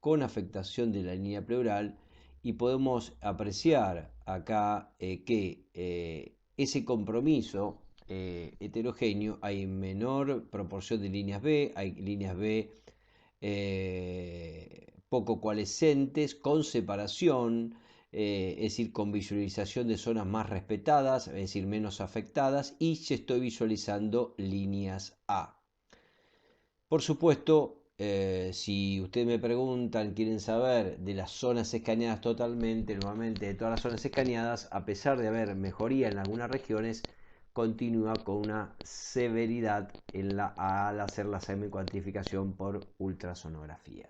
con afectación de la línea pleural, y podemos apreciar acá que ese compromiso heterogéneo, hay menor proporción de líneas B, hay líneas B poco coalescentes, con separación, es decir, con visualización de zonas más respetadas, es decir, menos afectadas, y ya estoy visualizando líneas A. Por supuesto, si ustedes me preguntan, quieren saber de las zonas escaneadas totalmente, nuevamente de todas las zonas escaneadas, a pesar de haber mejoría en algunas regiones, continúa con una severidad al hacer la semicuantificación por ultrasonografía.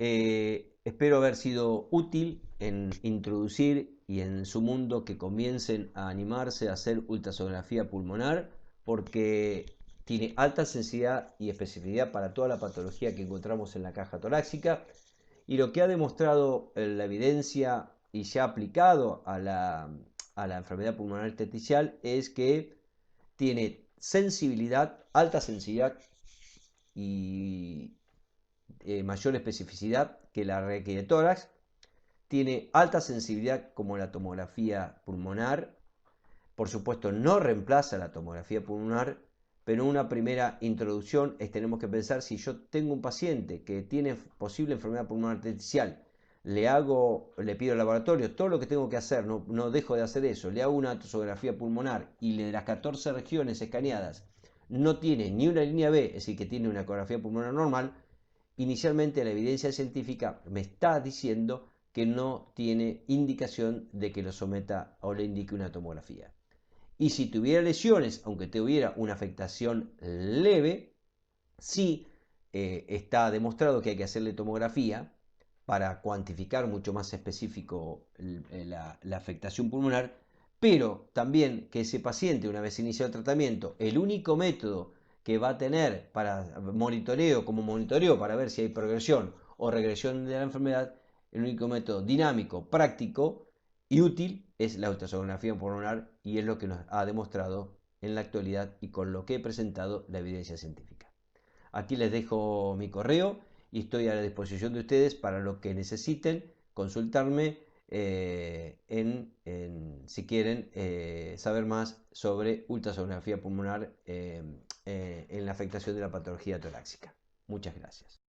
Espero haber sido útil en introducir y en su mundo que comiencen a animarse a hacer ultrasonografía pulmonar porque tiene alta sensibilidad y especificidad para toda la patología que encontramos en la caja torácica, y lo que ha demostrado la evidencia y ya aplicado a la enfermedad pulmonar intersticial es que tiene sensibilidad, alta sensibilidad y mayor especificidad que la de tórax, tiene alta sensibilidad como la tomografía pulmonar, por supuesto no reemplaza la tomografía pulmonar, pero una primera introducción tenemos que pensar si yo tengo un paciente que tiene posible enfermedad pulmonar artificial, le pido al laboratorio todo lo que tengo que hacer, no dejo de hacer eso, le hago una tomografía pulmonar y de las 14 regiones escaneadas no tiene ni una línea B, es decir, que tiene una ecografía pulmonar normal, inicialmente la evidencia científica me está diciendo que no tiene indicación de que lo someta o le indique una tomografía. Y si tuviera lesiones, aunque tuviera una afectación leve, sí está demostrado que hay que hacerle tomografía para cuantificar mucho más específico la afectación pulmonar, pero también que ese paciente, una vez iniciado el tratamiento, el único método que va a tener para monitoreo para ver si hay progresión o regresión de la enfermedad, el único método dinámico, práctico y útil es la ultrasonografía pulmonar, y es lo que nos ha demostrado en la actualidad y con lo que he presentado la evidencia científica. Aquí les dejo mi correo y estoy a la disposición de ustedes para lo que necesiten consultarme si quieren saber más sobre ultrasonografía pulmonar en la afectación de la patología torácica. Muchas gracias.